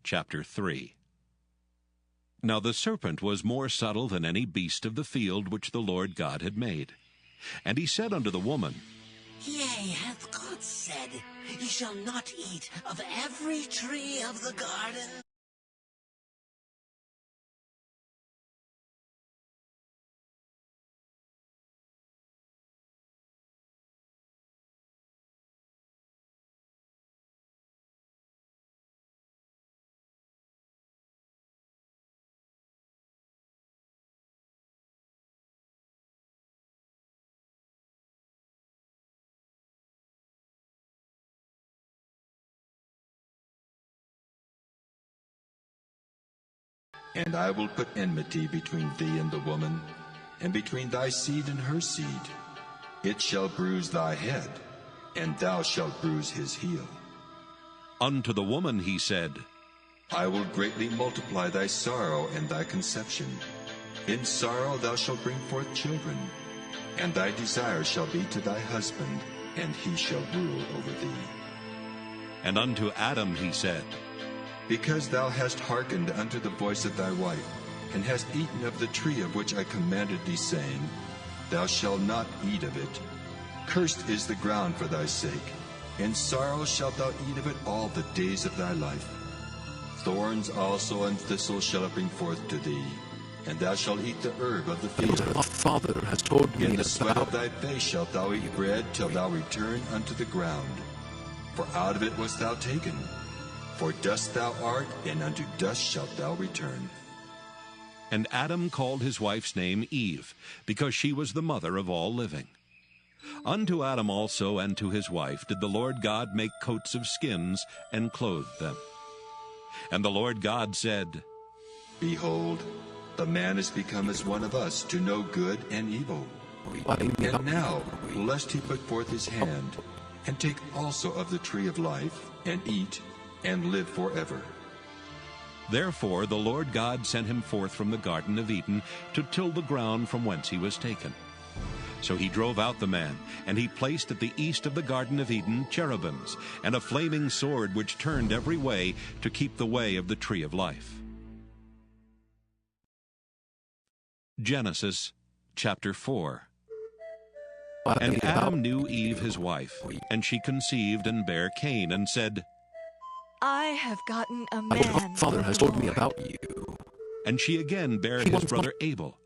chapter 3. Now the serpent was more subtle than any beast of the field which the Lord God had made. And he said unto the woman, Yea, hath God said, Ye shall not eat of every tree of the garden? And I will put enmity between thee and the woman, and between thy seed and her seed. It shall bruise thy head, and thou shalt bruise his heel. Unto the woman he said, I will greatly multiply thy sorrow and thy conception. In sorrow thou shalt bring forth children, and thy desire shall be to thy husband, and he shall rule over thee. And unto Adam he said, Because thou hast hearkened unto the voice of thy wife, and hast eaten of the tree of which I commanded thee, saying, Thou shalt not eat of it. Cursed is the ground for thy sake. In sorrow shalt thou eat of it all the days of thy life. Thorns also and thistles shall it bring forth to thee, and thou shalt eat the herb of the field. Our Father has told me In the sweat about of thy face shalt thou eat bread till thou return unto the ground. For out of it wast thou taken. For dust thou art, and unto dust shalt thou return. And Adam called his wife's name Eve, because she was the mother of all living. Unto Adam also and to his wife did the Lord God make coats of skins, and clothed them. And the Lord God said, Behold, the man is become as one of us, to know good and evil. And now, lest he put forth his hand, and take also of the tree of life, and eat, and live forever. Therefore the Lord God sent him forth from the Garden of Eden to till the ground from whence he was taken. So he drove out the man, and he placed at the east of the Garden of Eden cherubims, and a flaming sword which turned every way to keep the way of the tree of life. Genesis chapter 4. And Adam knew Eve his wife, and she conceived and bare Cain, and said, I have gotten a man. Our Father has told me about you. And she again bare his brother Abel.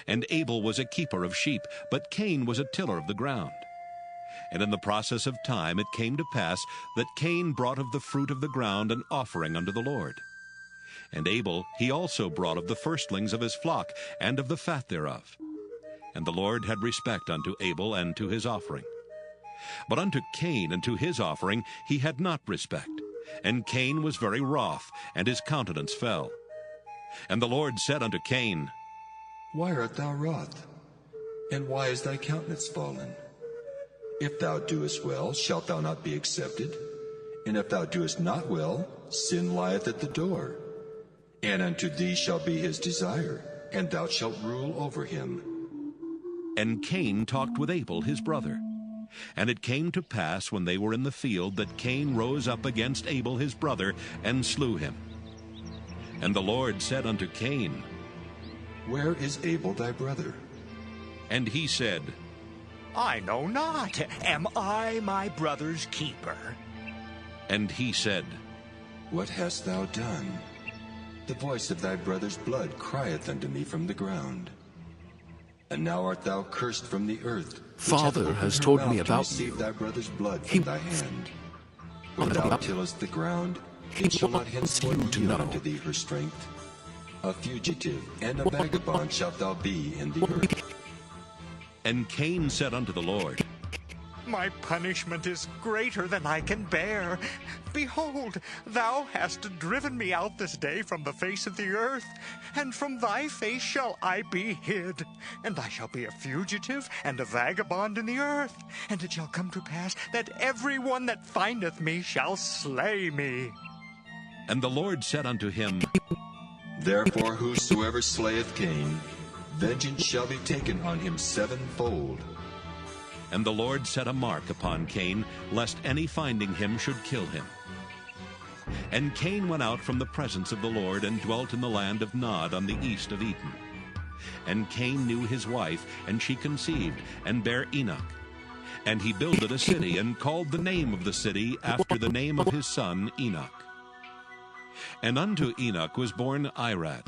And Abel was a keeper of sheep, but Cain was a tiller of the ground. And in the process of time it came to pass that Cain brought of the fruit of the ground an offering unto the Lord. And Abel he also brought of the firstlings of his flock, and of the fat thereof. And the Lord had respect unto Abel and to his offering. But unto Cain and to his offering he had not respect. And Cain was very wroth, and his countenance fell. And the Lord said unto Cain, Why art thou wroth? And why is thy countenance fallen? If thou doest well, shalt thou not be accepted? And if thou doest not well, sin lieth at the door. And unto thee shall be his desire, and thou shalt rule over him. And Cain talked with Abel his brother. And it came to pass, when they were in the field, that Cain rose up against Abel his brother, and slew him. And the Lord said unto Cain, Where is Abel thy brother? And he said, I know not. Am I my brother's keeper? And he said, What hast thou done? The voice of thy brother's blood crieth unto me from the ground. And now art thou cursed from the earth. Father has told me about you. Receive thy brother's blood from thy hand. When thou tillest the ground, it shall not henceforth yield unto thee her strength. A fugitive and a vagabond shalt thou be in the earth. And Cain said unto the Lord, My punishment is greater than I can bear. Behold, thou hast driven me out this day from the face of the earth, and from thy face shall I be hid. And I shall be a fugitive and a vagabond in the earth. And it shall come to pass that every one that findeth me shall slay me. And the Lord said unto him, Therefore whosoever slayeth Cain, vengeance shall be taken on him sevenfold. And the Lord set a mark upon Cain, lest any finding him should kill him. And Cain went out from the presence of the Lord and dwelt in the land of Nod on the east of Eden. And Cain knew his wife, and she conceived, and bare Enoch. And he builded a city, and called the name of the city after the name of his son Enoch. And unto Enoch was born Irad.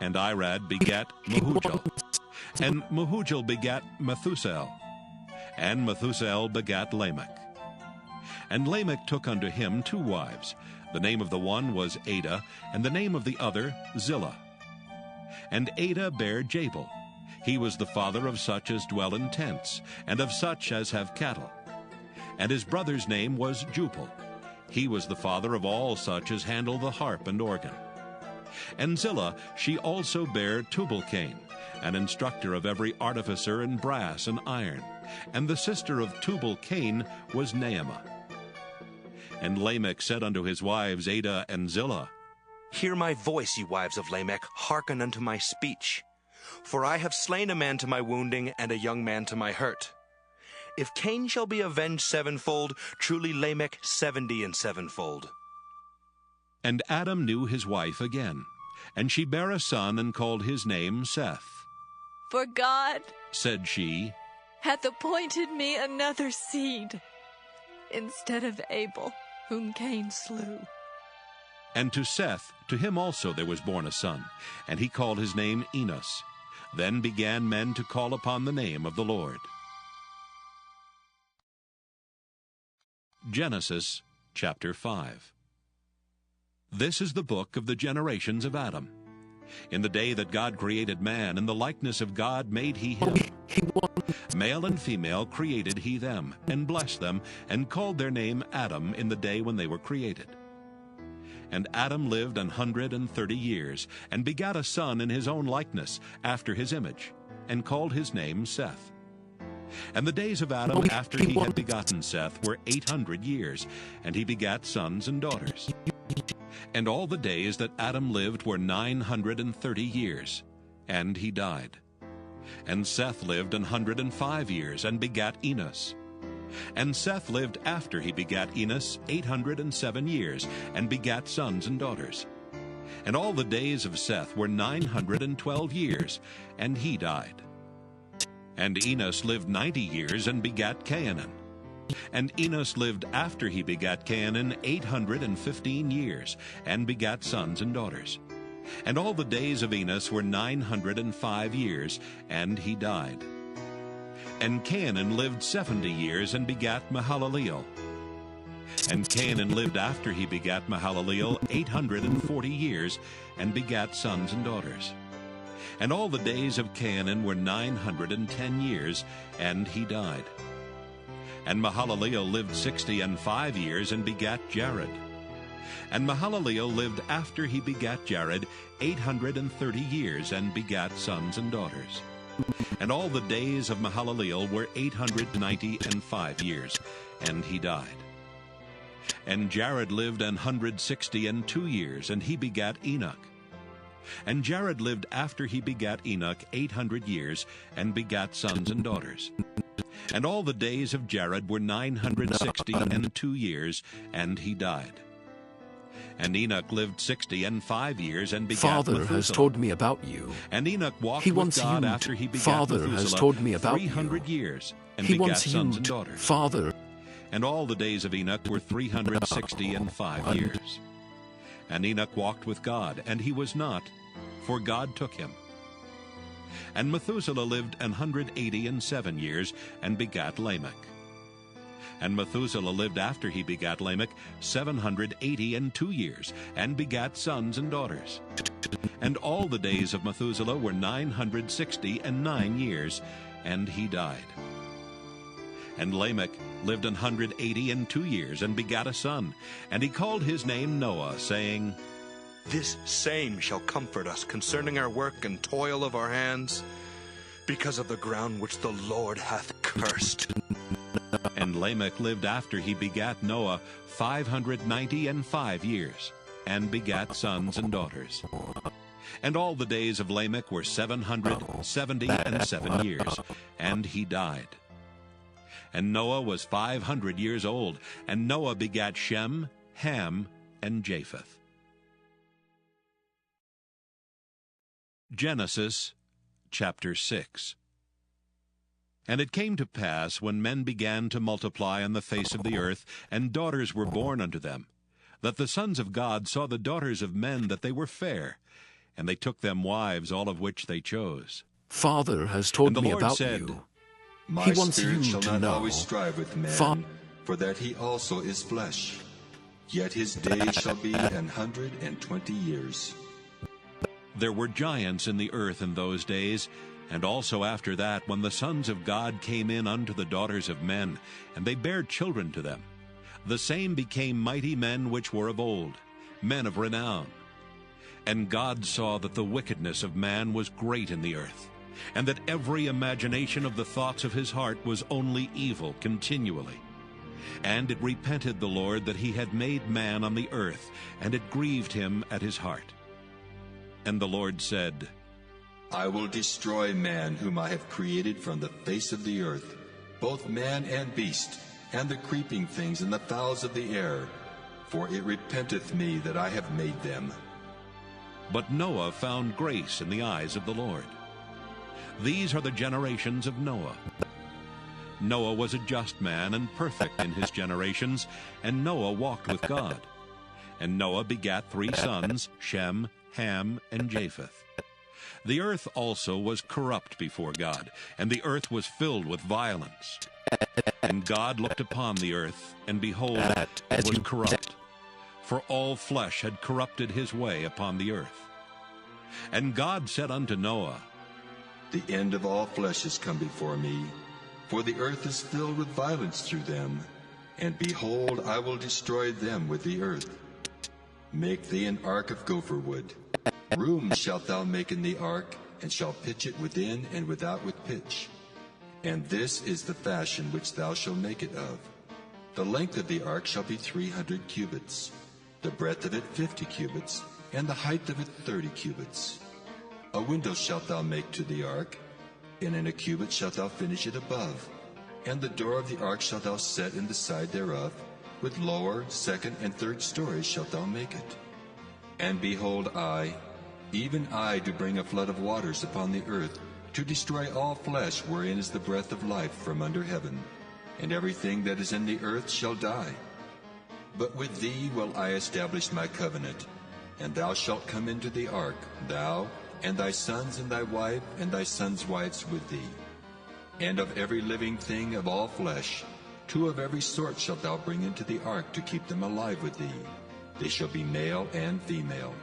And Irad begat Mehujael. And Mehujael begat Methusael. And Methusael begat Lamech. And Lamech took unto him 2 wives. The name of the one was Adah, and the name of the other Zillah. And Adah bare Jabal. He was the father of such as dwell in tents, and of such as have cattle. And his brother's name was Jubal. He was the father of all such as handle the harp and organ. And Zillah, she also bare Tubal-Cain, an instructor of every artificer in brass and iron. And the sister of Tubal-Cain was Naamah. And Lamech said unto his wives Adah and Zillah, Hear my voice, ye wives of Lamech, hearken unto my speech. For I have slain a man to my wounding, and a young man to my hurt. If Cain shall be avenged 7-fold, truly Lamech 70 and 7-fold. And Adam knew his wife again, and she bare a son, and called his name Seth. For God Said she, hath appointed me another seed, instead of Abel, whom Cain slew. And to Seth, to him also there was born a son, and he called his name Enos. Then began men to call upon the name of the Lord. Genesis chapter 5. This is the book of the generations of Adam. In the day that God created man, in the likeness of God made he him. Male and female created he them, and blessed them, and called their name Adam in the day when they were created. And Adam lived 130 years, and begat a son in his own likeness, after his image, and called his name Seth. And the days of Adam after he had begotten Seth were 800 years, and he begat sons and daughters. And all the days that Adam lived were 930 years, and he died. And Seth lived 105 years, and begat Enos. And Seth lived after he begat Enos 807 years, and begat sons and daughters. And all the days of Seth were 912 years, and he died. And Enos lived 90 years, and begat Cainan. And Enos lived after he begat Cainan 815 years, and begat sons and daughters. And all the days of Enos were 905 years, and he died. And Cainan lived 70 years, and begat Mahalaleel. And Cainan lived after he begat Mahalaleel 840 years, and begat sons and daughters. And all the days of Cainan were 910 years, and he died. And Mahalaleel lived 65 years, and begat Jared. And Mahalaleel lived after he begat Jared 830 years, and begat sons and daughters. And all the days of Mahalaleel were 895 years, and he died. And Jared lived 162 years, and he begat Enoch. And Jared lived after he begat Enoch 800 years, and begat sons and daughters. And all the days of Jared were 962 years, and he died. And Enoch lived 65 years, and begat Father Methuselah. has told me about you. And Enoch walked He with wants God you after he begat Father Methuselah has told me about 300 you. years, and He begat wants you sons and daughters. Father. And all the days of Enoch were 365 years. And Enoch walked with God, and he was not, for God took him. And Methuselah lived 187 years, and begat Lamech. And Methuselah lived after he begat Lamech 782 years, and begat sons and daughters. And all the days of Methuselah were 969 years, and he died. And Lamech lived 182 years, and begat a son, and he called his name Noah, saying, This same shall comfort us concerning our work and toil of our hands, because of the ground which the Lord hath cursed. And Lamech lived after he begat Noah 595 years, and begat sons and daughters. And all the days of Lamech were 777 years, and he died. And Noah was 500 years old, and Noah begat Shem, Ham, and Japheth. Genesis chapter 6. And it came to pass, when men began to multiply on the face of the earth, and daughters were born unto them, that the sons of God saw the daughters of men that they were fair, and they took them wives, all of which they chose. Father has told And the me Lord about said, you. My He wants spirit you shall to not know. always strive with man, Fa- for that he also is flesh. Yet his days shall be 120 years. There were giants in the earth in those days, and also after that, when the sons of God came in unto the daughters of men, and they bare children to them. The same became mighty men which were of old, men of renown. And God saw that the wickedness of man was great in the earth, and that every imagination of the thoughts of his heart was only evil continually. And it repented the Lord that he had made man on the earth, and it grieved him at his heart. And the Lord said, I will destroy man whom I have created from the face of the earth, both man and beast, and the creeping things and the fowls of the air, for it repenteth me that I have made them. But Noah found grace in the eyes of the Lord. These are the generations of Noah. Noah was a just man and perfect in his generations, and Noah walked with God. And Noah begat 3 sons, Shem, Ham, and Japheth. The earth also was corrupt before God, and the earth was filled with violence. And God looked upon the earth, and behold, it was corrupt, for all flesh had corrupted his way upon the earth. And God said unto Noah, The end of all flesh is come before me, for the earth is filled with violence through them. And behold, I will destroy them with the earth. Make thee an ark of gopher wood. Room shalt thou make in the ark, and shalt pitch it within and without with pitch. And this is the fashion which thou shalt make it of. The length of the ark shall be 300 cubits, the breadth of it 50 cubits, and the height of it 30 cubits. A window shalt thou make to the ark, and in a cubit shalt thou finish it above. And the door of the ark shalt thou set in the side thereof, with lower, second, and third stories shalt thou make it. And behold, I, even I, do bring a flood of waters upon the earth, to destroy all flesh wherein is the breath of life from under heaven, and everything that is in the earth shall die. But with thee will I establish my covenant, and thou shalt come into the ark, thou, and thy sons, and thy wife, and thy sons' wives with thee. And of every living thing of all flesh, 2 of every sort shalt thou bring into the ark to keep them alive with thee. They shall be male and female.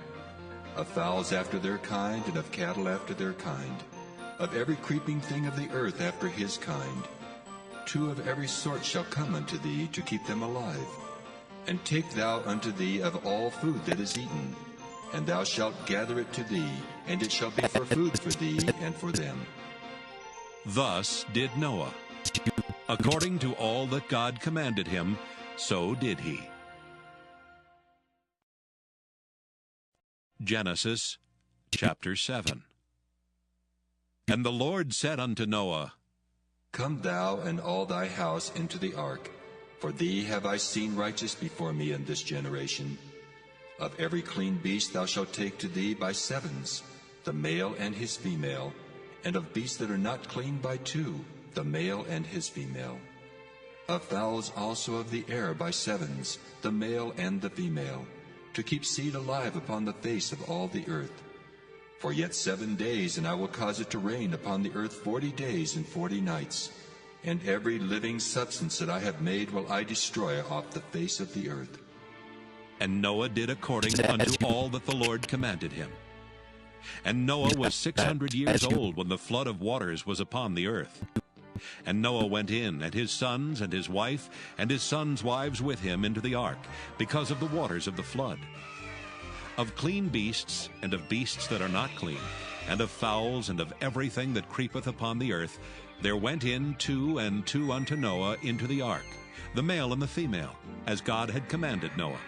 Of fowls after their kind, and of cattle after their kind. Of every creeping thing of the earth after his kind. 2 of every sort shall come unto thee to keep them alive. And take thou unto thee of all food that is eaten, and thou shalt gather it to thee, and it shall be for food for thee and for them. Thus did Noah. According to all that God commanded him, so did he. Genesis chapter 7. And the Lord said unto Noah, Come thou and all thy house into the ark, for thee have I seen righteous before me in this generation. Of every clean beast thou shalt take to thee by 7s, the male and his female, and of beasts that are not clean by 2, the male and his female. Of fowls also of the air by 7s, the male and the female, to keep seed alive upon the face of all the earth. For yet 7 days, and I will cause it to rain upon the earth 40 days and 40 nights. And every living substance that I have made will I destroy off the face of the earth. And Noah did according unto all that the Lord commanded him. And Noah was 600 years old when the flood of waters was upon the earth. And Noah went in, and his sons, and his wife, and his sons' wives with him into the ark, because of the waters of the flood. Of clean beasts, and of beasts that are not clean, and of fowls, and of everything that creepeth upon the earth, there went in 2 and 2 unto Noah into the ark, the male and the female, as God had commanded Noah.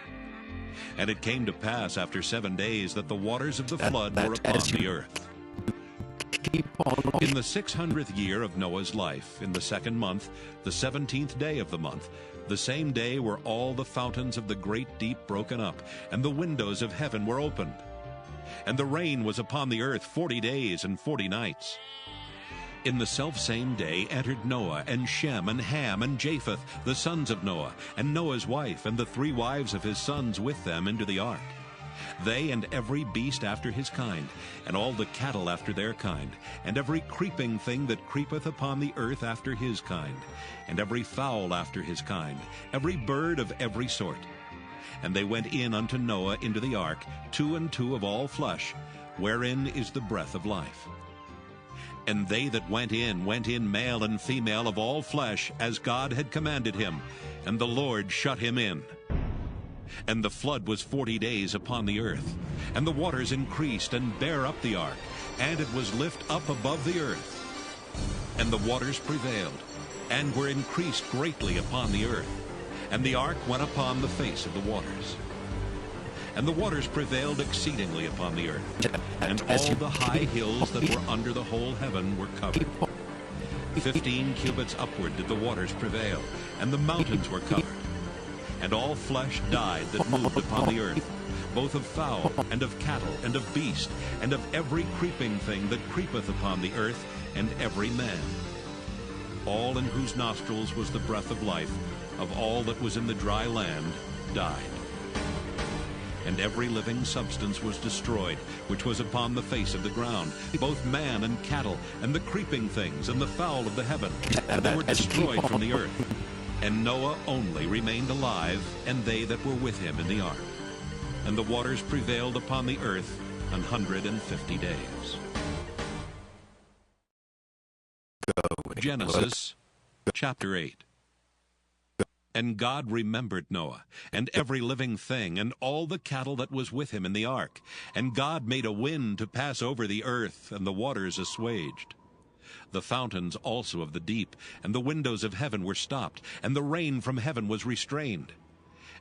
And it came to pass after 7 days that the waters of the flood were upon the earth. In the 600th year of Noah's life, in the 2nd month, the 17th day of the month, the same day were all the fountains of the great deep broken up, and the windows of heaven were opened. And the rain was upon the earth 40 days and 40 nights. In the selfsame day entered Noah, and Shem, and Ham, and Japheth, the sons of Noah, and Noah's wife, and the 3 wives of his sons with them into the ark. They and every beast after his kind, and all the cattle after their kind, and every creeping thing that creepeth upon the earth after his kind, and every fowl after his kind, every bird of every sort. And they went in unto Noah into the ark, 2 and 2 of all flesh, wherein is the breath of life. And they that went in male and female of all flesh, as God had commanded him, and the Lord shut him in. And the flood was 40 days upon the earth, and the waters increased and bare up the ark, and it was lift up above the earth. And the waters prevailed, and were increased greatly upon the earth, and the ark went upon the face of the waters. And the waters prevailed exceedingly upon the earth, and all the high hills that were under the whole heaven were covered. 15 cubits upward did the waters prevail, and the mountains were covered. And all flesh died that moved upon the earth, both of fowl, and of cattle, and of beast, and of every creeping thing that creepeth upon the earth, and every man. All in whose nostrils was the breath of life, of all that was in the dry land, died. And every living substance was destroyed, which was upon the face of the ground, both man and cattle, and the creeping things, and the fowl of the heaven, and they were destroyed from the earth. And Noah only remained alive, and they that were with him in the ark. And the waters prevailed upon the earth 150 days. Genesis chapter 8. And God remembered Noah, and every living thing, and all the cattle that was with him in the ark. And God made a wind to pass over the earth, and the waters assuaged. The fountains also of the deep, and the windows of heaven were stopped, and the rain from heaven was restrained.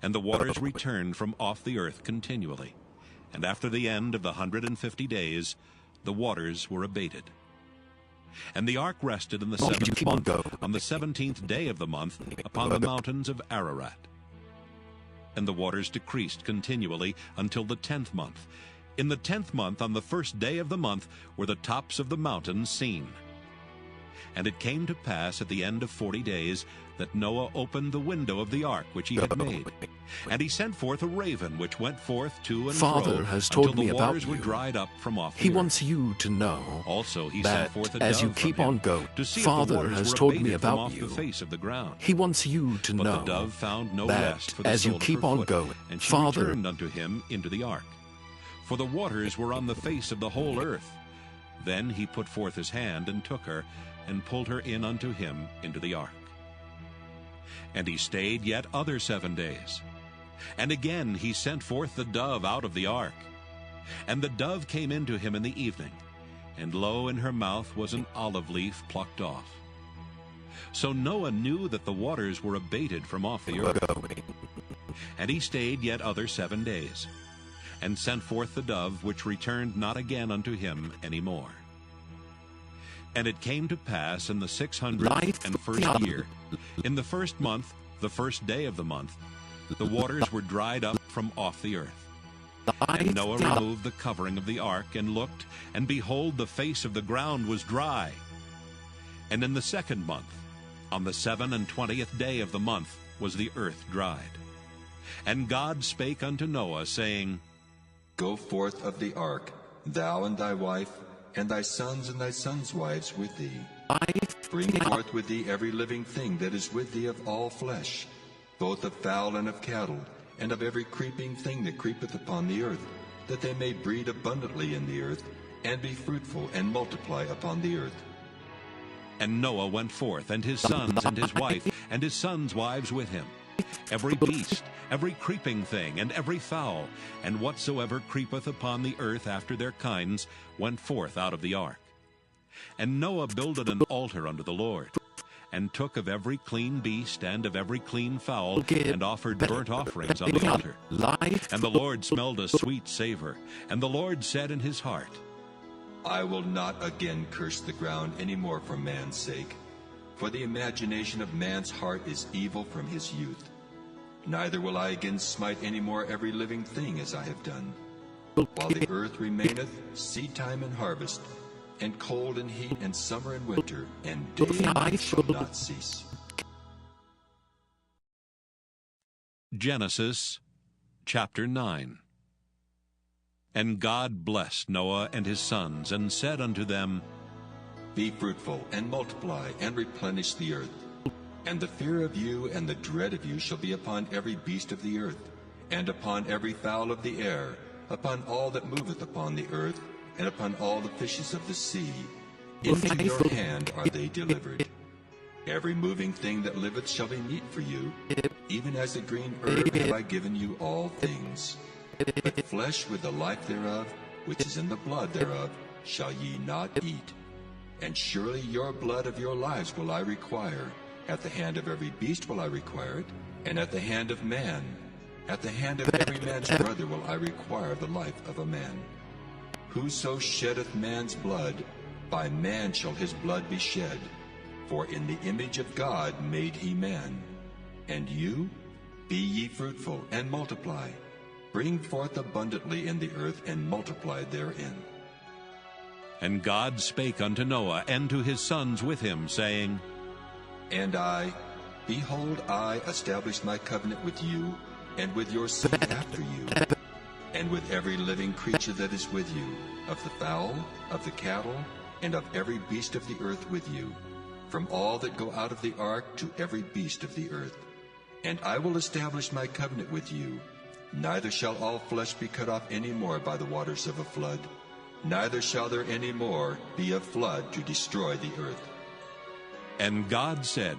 And the waters returned from off the earth continually. And after the end of the 150 days, the waters were abated. And the ark rested in the 7th month, on the 17th day of the month, upon the mountains of Ararat. And the waters decreased continually until the 10th month. In the 10th month, on the 1st day of the month, were the tops of the mountains seen. And it came to pass at the end of 40 days that Noah opened the window of the ark which he had made. And he sent forth a raven which went forth to and Father fro has told until me the about waters were you. dried up from off the He earth. wants you to know Also he that sent forth a as dove you keep from him on going, to see if Father the waters has were told me abated from about off you. the face of the ground. He wants you to But know the dove found no that rest for the as you sole of keep her on foot, going, and she Father returned unto him into the ark. For the waters were on the face of the whole earth. Then he put forth his hand and took her, and pulled her in unto him into the ark. And he stayed yet other 7 days. And again he sent forth the dove out of the ark. And the dove came into him in the evening, and lo, in her mouth was an olive leaf plucked off. So Noah knew that the waters were abated from off the earth. And he stayed yet other 7 days, and sent forth the dove, which returned not again unto him any more. And it came to pass in the 601st year, in the 1st month, the 1st day of the month, the waters were dried up from off the earth. And Noah removed the covering of the ark, and looked, and behold, the face of the ground was dry. And in the 2nd month, on the 27th day of the month, was the earth dried. And God spake unto Noah, saying, Go forth of the ark, thou and thy wife, and thy sons and thy sons' wives with thee. Bring forth with thee every living thing that is with thee of all flesh, both of fowl and of cattle, and of every creeping thing that creepeth upon the earth, that they may breed abundantly in the earth, and be fruitful, and multiply upon the earth. And Noah went forth, and his sons and his wife, and his sons' wives with him. Every beast, every creeping thing, and every fowl, and whatsoever creepeth upon the earth after their kinds, went forth out of the ark. And Noah builded an altar unto the Lord, and took of every clean beast and of every clean fowl, and offered burnt offerings on the altar. And the Lord smelled a sweet savor. And the Lord said in his heart, I will not again curse the ground any more for man's sake, for the imagination of man's heart is evil from his youth. Neither will I again smite any more every living thing as I have done. While the earth remaineth, seedtime and harvest, and cold and heat, and summer and winter, and day and night shall not cease. Genesis chapter 9. And God blessed Noah and his sons, and said unto them, Be fruitful, and multiply, and replenish the earth. And the fear of you and the dread of you shall be upon every beast of the earth, and upon every fowl of the air, upon all that moveth upon the earth, and upon all the fishes of the sea. Into your hand are they delivered. Every moving thing that liveth shall be meat for you, even as the green herb have I given you all things. But flesh with the life thereof, which is in the blood thereof, shall ye not eat. And surely your blood of your lives will I require. At the hand of every beast will I require it, and at the hand of man. At the hand of every man's brother will I require the life of a man. Whoso sheddeth man's blood, by man shall his blood be shed. For in the image of God made he man. And you, be ye fruitful, and multiply. Bring forth abundantly in the earth, and multiply therein. And God spake unto Noah and to his sons with him, saying, And I, behold, I establish my covenant with you, and with your seed after you, and with every living creature that is with you, of the fowl, of the cattle, and of every beast of the earth with you, from all that go out of the ark to every beast of the earth. And I will establish my covenant with you. Neither shall all flesh be cut off any more by the waters of a flood, neither shall there any more be a flood to destroy the earth. And God said,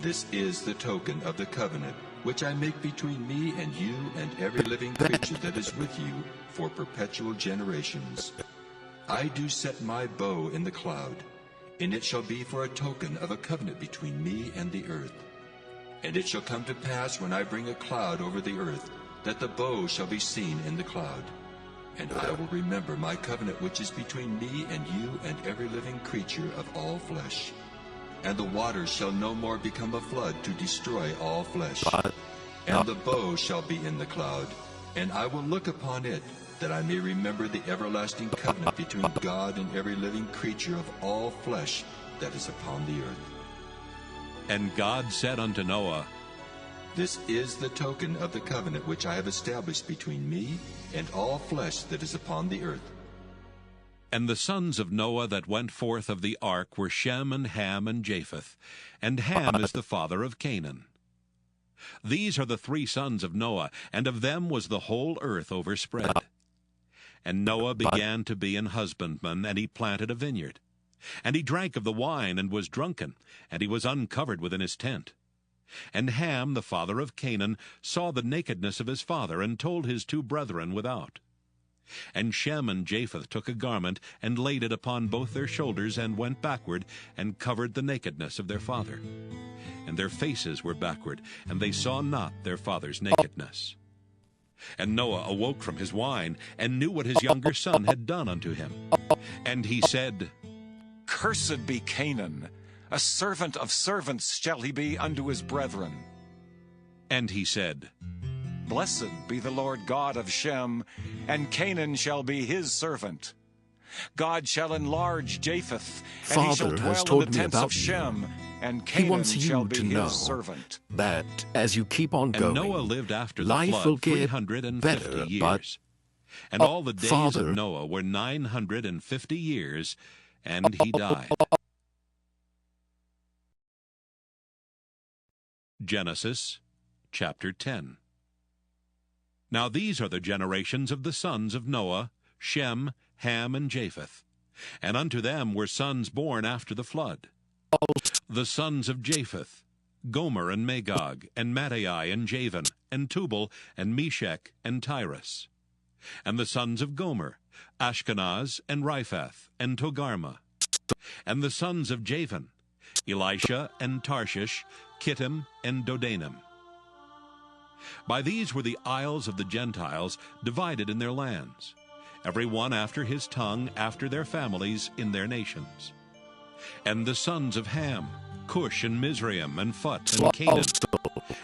This is the token of the covenant which I make between me and you and every living creature that is with you for perpetual generations. I do set my bow in the cloud, and it shall be for a token of a covenant between me and the earth. And it shall come to pass when I bring a cloud over the earth, that the bow shall be seen in the cloud. And I will remember my covenant which is between me and you and every living creature of all flesh. And the waters shall no more become a flood to destroy all flesh. And the bow shall be in the cloud, and I will look upon it, that I may remember the everlasting covenant between God and every living creature of all flesh that is upon the earth. And God said unto Noah, This is the token of the covenant which I have established between me and all flesh that is upon the earth. And the sons of Noah that went forth of the ark were Shem and Ham and Japheth, and Ham is the father of Canaan. These are the 3 sons of Noah, and of them was the whole earth overspread. And Noah began to be an husbandman, and he planted a vineyard. And he drank of the wine, and was drunken, and he was uncovered within his tent. And Ham, the father of Canaan, saw the nakedness of his father, and told his 2 brethren without. And Shem and Japheth took a garment, and laid it upon both their shoulders, and went backward, and covered the nakedness of their father. And their faces were backward, and they saw not their father's nakedness. And Noah awoke from his wine, and knew what his younger son had done unto him. And he said, Cursed be Canaan, a servant of servants shall he be unto his brethren. And he said, Blessed be the Lord God of Shem, and Canaan shall be his servant. God shall enlarge Japheth, and he shall Father has dwell in told the me tents about of Shem, and He Canaan wants shall you be to know his servant. that as you keep on And going, Noah lived after the life will flood get 350 better, years. And all the days Father, of Noah were 950 years, and he died. Genesis chapter 10. Now these are the generations of the sons of Noah, Shem, Ham, and Japheth. And unto them were sons born after the flood. The sons of Japheth, Gomer and Magog, and Madai and Javan, and Tubal, and Meshech, and Tyrus. And the sons of Gomer, Ashkenaz, and Riphath, and Togarmah. And the sons of Javan, Elisha, and Tarshish, Kittim, and Dodanim. By these were the isles of the Gentiles divided in their lands. every one after his tongue, after their families, in their nations. And the sons of Ham, Cush and Mizraim and Phut and Canaan.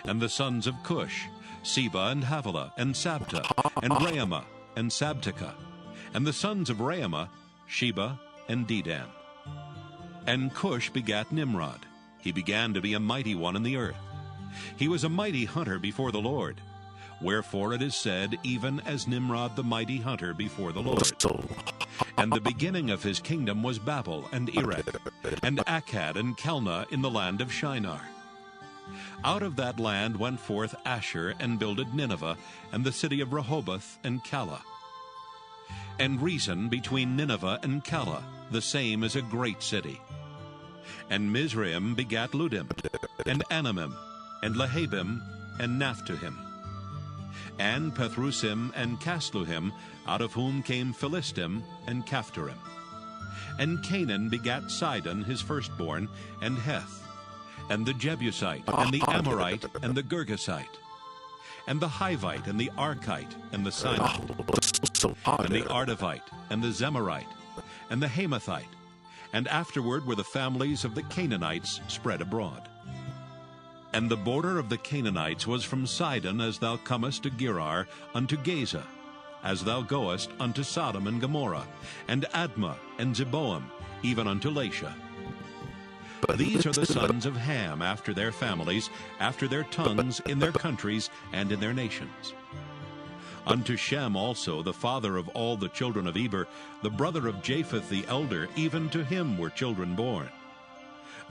And the sons of Cush, Seba and Havilah and Sabta and Raamah and Sabteka. And the sons of Raamah, Sheba and Dedan. And Cush begat Nimrod. He began to be a mighty one in the earth. He was a mighty hunter before the Lord. Wherefore it is said, even as Nimrod the mighty hunter before the Lord. And the beginning of his kingdom was Babel and Erech, and Akkad and Calneh in the land of Shinar. Out of that land went forth Asshur, and builded Nineveh, and the city of Rehoboth and Calah. And Rezin between Nineveh and Calah, the same is a great city. And Mizraim begat Ludim, and Anamim, and Lehabim, and Naphtuhim. And Pathrusim and Casluhim, out of whom came Philistim and Caphtorim. And Canaan begat Sidon his firstborn, and Heth, and the Jebusite, and the Amorite, and the Girgasite, and the Hivite, and the Archite, and the Sinite, and the Ardavite, and the Zemarite, and the Hamathite, and afterward were the families of the Canaanites spread abroad. And the border of the Canaanites was from Sidon as thou comest to Gerar unto Gaza, as thou goest unto Sodom and Gomorrah, and Admah and Zeboam, even unto Lasha. These are the sons of Ham after their families, after their tongues, in their countries, and in their nations. Unto Shem also, the father of all the children of Eber, the brother of Japheth the elder, even to him were children born.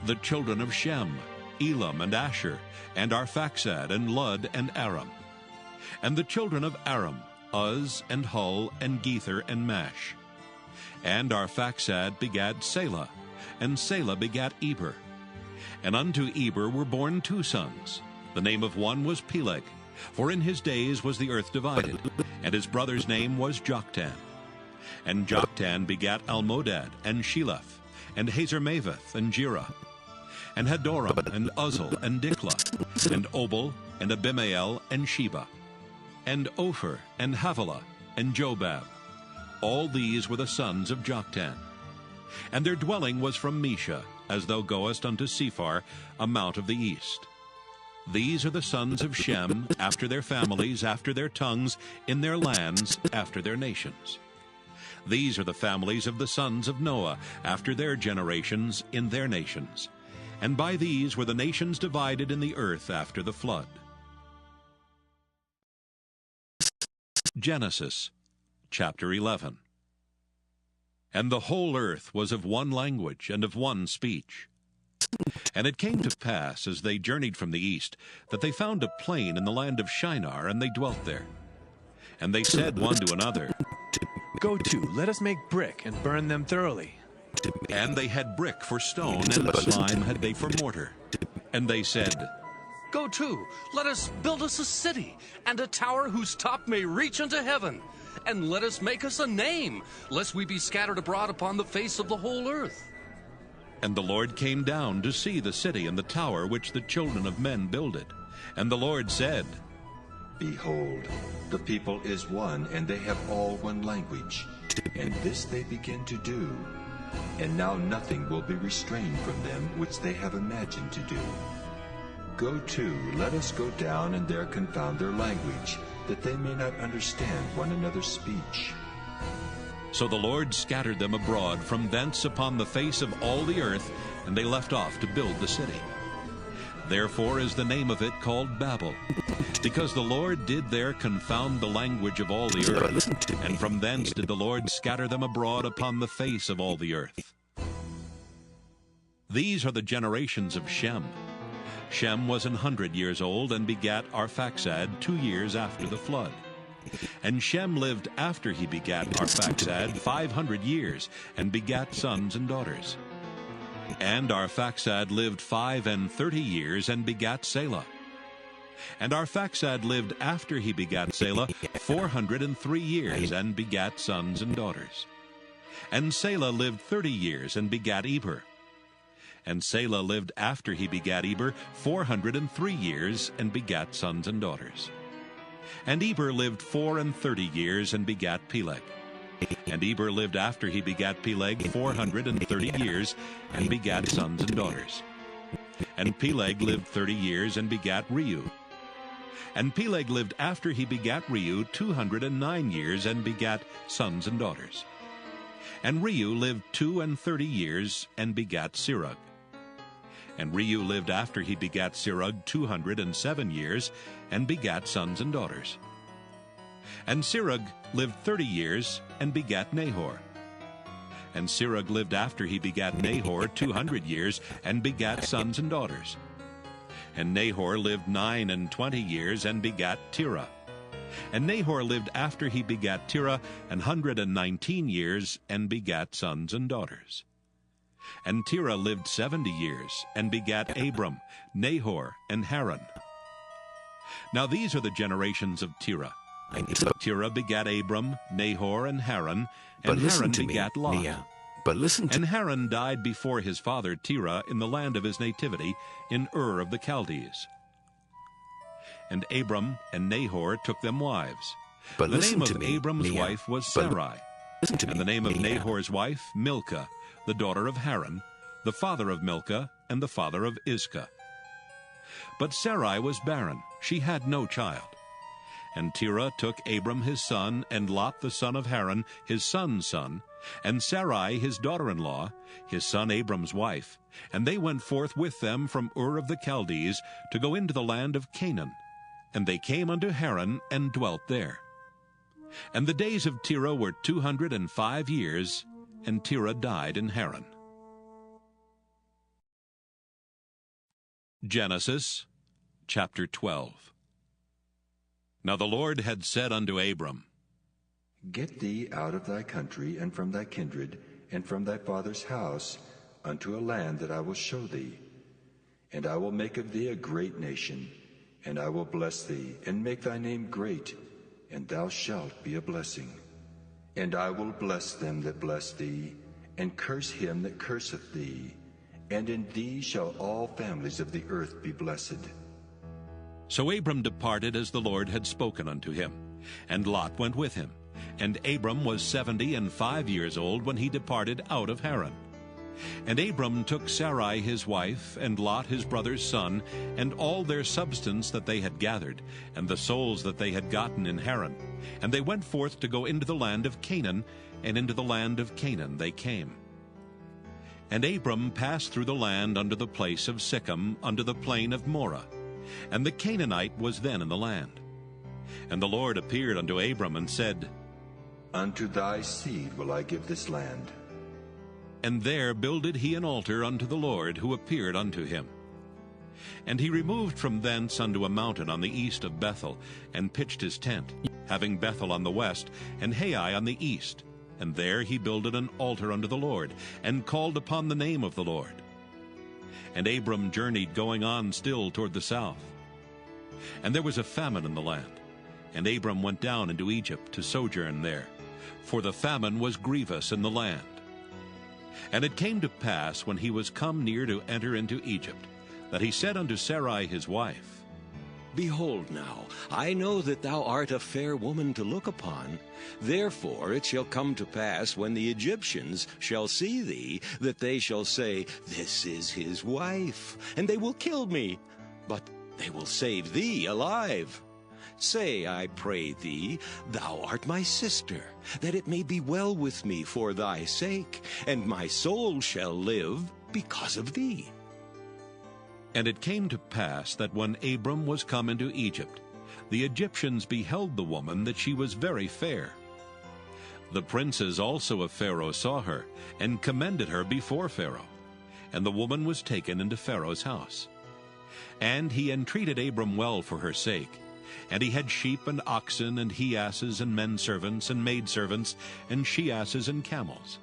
The children of Shem, Elam and Asher, and Arphaxad, and Lud, and Aram. And the children of Aram, Uz, and Hul, and Gether, and Mash. And Arphaxad begat Selah, and Selah begat Eber. And unto Eber were born two sons. The name of one was Peleg, for in his days was the earth divided, and his brother's name was Joktan. And Joktan begat Almodad, and Sheleph, and Hazarmaveth, and Jerah, and Hadoram, and Uzal, and Diklah, and Obal, and Abimael, and Sheba, and Ophir, and Havilah, and Jobab. All these were the sons of Joktan. And their dwelling was from Mesha, as thou goest unto Sephar, a mount of the east. These are the sons of Shem, after their families, after their tongues, in their lands, after their nations. These are the families of the sons of Noah, after their generations, in their nations. And by these were the nations divided in the earth after the flood. Genesis chapter 11. And the whole earth was of one language and of one speech. And it came to pass, as they journeyed from the east, that they found a plain in the land of Shinar, and they dwelt there. And they said one to another, Go to, let us make brick and burn them thoroughly. And they had brick for stone, and slime had they for mortar. And they said, Go to, let us build us a city, and a tower whose top may reach unto heaven. And let us make us a name, lest we be scattered abroad upon the face of the whole earth. And the Lord came down to see the city and the tower which the children of men builded. And the Lord said, Behold, the people is one, and they have all one language. And this they begin to do. And now nothing will be restrained from them which they have imagined to do. Go to, let us go down and there confound their language, that they may not understand one another's speech. So the Lord scattered them abroad from thence upon the face of all the earth, and they left off to build the city. Therefore is the name of it called Babel, because the Lord did there confound the language of all the earth, and from thence did the Lord scatter them abroad upon the face of all the earth. These are the generations of Shem. Shem was 100 years old, and begat Arphaxad 2 years after the flood. And Shem lived after he begat Arphaxad 500 years, and begat sons and daughters. And Arphaxad lived 35 years, and begat Selah. And Arphaxad lived after he begat Selah 403 years, and begat sons and daughters. And Selah lived 30 years, and begat Eber. And Selah lived after he begat Eber 403 years, and begat sons and daughters. And Eber lived 34 years, and begat Peleg. And Eber lived after he begat Peleg 430 years, and begat sons and daughters. And Peleg lived 30 years, and begat Reu. And Peleg lived after he begat Reu 209 years, and begat sons and daughters. And Reu lived 32 years, and begat Serug. And Reu lived after he begat Serug 207 years, and begat sons and daughters. And Serug lived 30 years, and begat Nahor. And Serug lived after he begat Nahor 200 years, and begat sons and daughters. And Nahor lived 29 years, and begat Terah. And Nahor lived after he begat Terah 119 years, and begat sons and daughters. And Terah lived 70 years, and begat Abram, Nahor, and Haran. Now these are the generations of Terah. Terah begat Abram, Nahor, and Haran, and Haran begat Lot. And Haran died before his father Terah in the land of his nativity, in Ur of the Chaldees. And Abram and Nahor took them wives. The name of Abram's wife was Sarai, and the name of Nahor's wife Milcah, the daughter of Haran, the father of Milcah, and the father of Iscah. But Sarai was barren, she had no child. And Terah took Abram his son, and Lot the son of Haran, his son's son, and Sarai his daughter-in-law, his son Abram's wife, and they went forth with them from Ur of the Chaldees to go into the land of Canaan. And they came unto Haran, and dwelt there. And the days of Terah were 205 years, and Terah died in Haran. Genesis chapter 12. Now the Lord had said unto Abram, Get thee out of thy country, and from thy kindred, and from thy father's house, unto a land that I will show thee. And I will make of thee a great nation, and I will bless thee, and make thy name great, and thou shalt be a blessing. And I will bless them that bless thee, and curse him that curseth thee. And in thee shall all families of the earth be blessed. So Abram departed as the Lord had spoken unto him, and Lot went with him. And Abram was 75 years old when he departed out of Haran. And Abram took Sarai his wife, and Lot his brother's son, and all their substance that they had gathered, and the souls that they had gotten in Haran. And they went forth to go into the land of Canaan, and into the land of Canaan they came. And Abram passed through the land unto the place of Sichem, unto the plain of Moreh. And the Canaanite was then in the land. And the Lord appeared unto Abram, and said, Unto thy seed will I give this land. And there builded he an altar unto the Lord, who appeared unto him. And he removed from thence unto a mountain on the east of Bethel, and pitched his tent, having Bethel on the west, and Hai on the east. And there he builded an altar unto the Lord, and called upon the name of the Lord. And Abram journeyed, going on still toward the south. And there was a famine in the land, and Abram went down into Egypt to sojourn there, for the famine was grievous in the land. And it came to pass, when he was come near to enter into Egypt, that he said unto Sarai his wife, Behold now, I know that thou art a fair woman to look upon. Therefore it shall come to pass, when the Egyptians shall see thee, that they shall say, This is his wife, and they will kill me, but they will save thee alive. Say, I pray thee, thou art my sister, that it may be well with me for thy sake, and my soul shall live because of thee. And it came to pass that when Abram was come into Egypt, the Egyptians beheld the woman, that she was very fair. The princes also of Pharaoh saw her, and commended her before Pharaoh. And the woman was taken into Pharaoh's house. And he entreated Abram well for her sake. And he had sheep and oxen, and he-asses, and men-servants, and maidservants, and she-asses, and camels.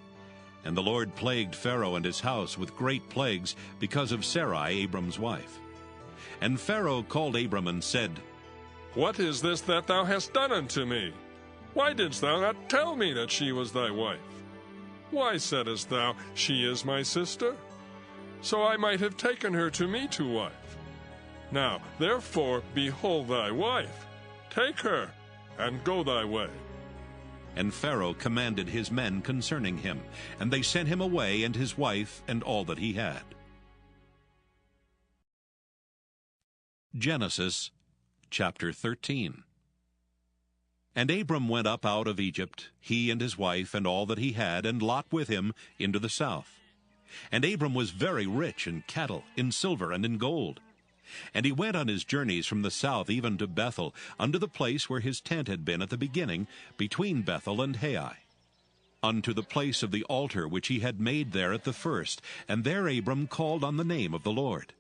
And the Lord plagued Pharaoh and his house with great plagues, because of Sarai, Abram's wife. And Pharaoh called Abram, and said, What is this that thou hast done unto me? Why didst thou not tell me that she was thy wife? Why saidst thou, She is my sister? So I might have taken her to me to wife. Now, therefore, behold thy wife. Take her, and go thy way. And Pharaoh commanded his men concerning him, and they sent him away and his wife and all that he had. Genesis chapter 13. And Abram went up out of Egypt, he and his wife and all that he had, and Lot with him, into the south. And Abram was very rich in cattle, in silver, and in gold. And he went on his journeys from the south even to Bethel, unto the place where his tent had been at the beginning, between Bethel and Hai, unto the place of the altar which he had made there at the first. And there Abram called on the name of the Lord.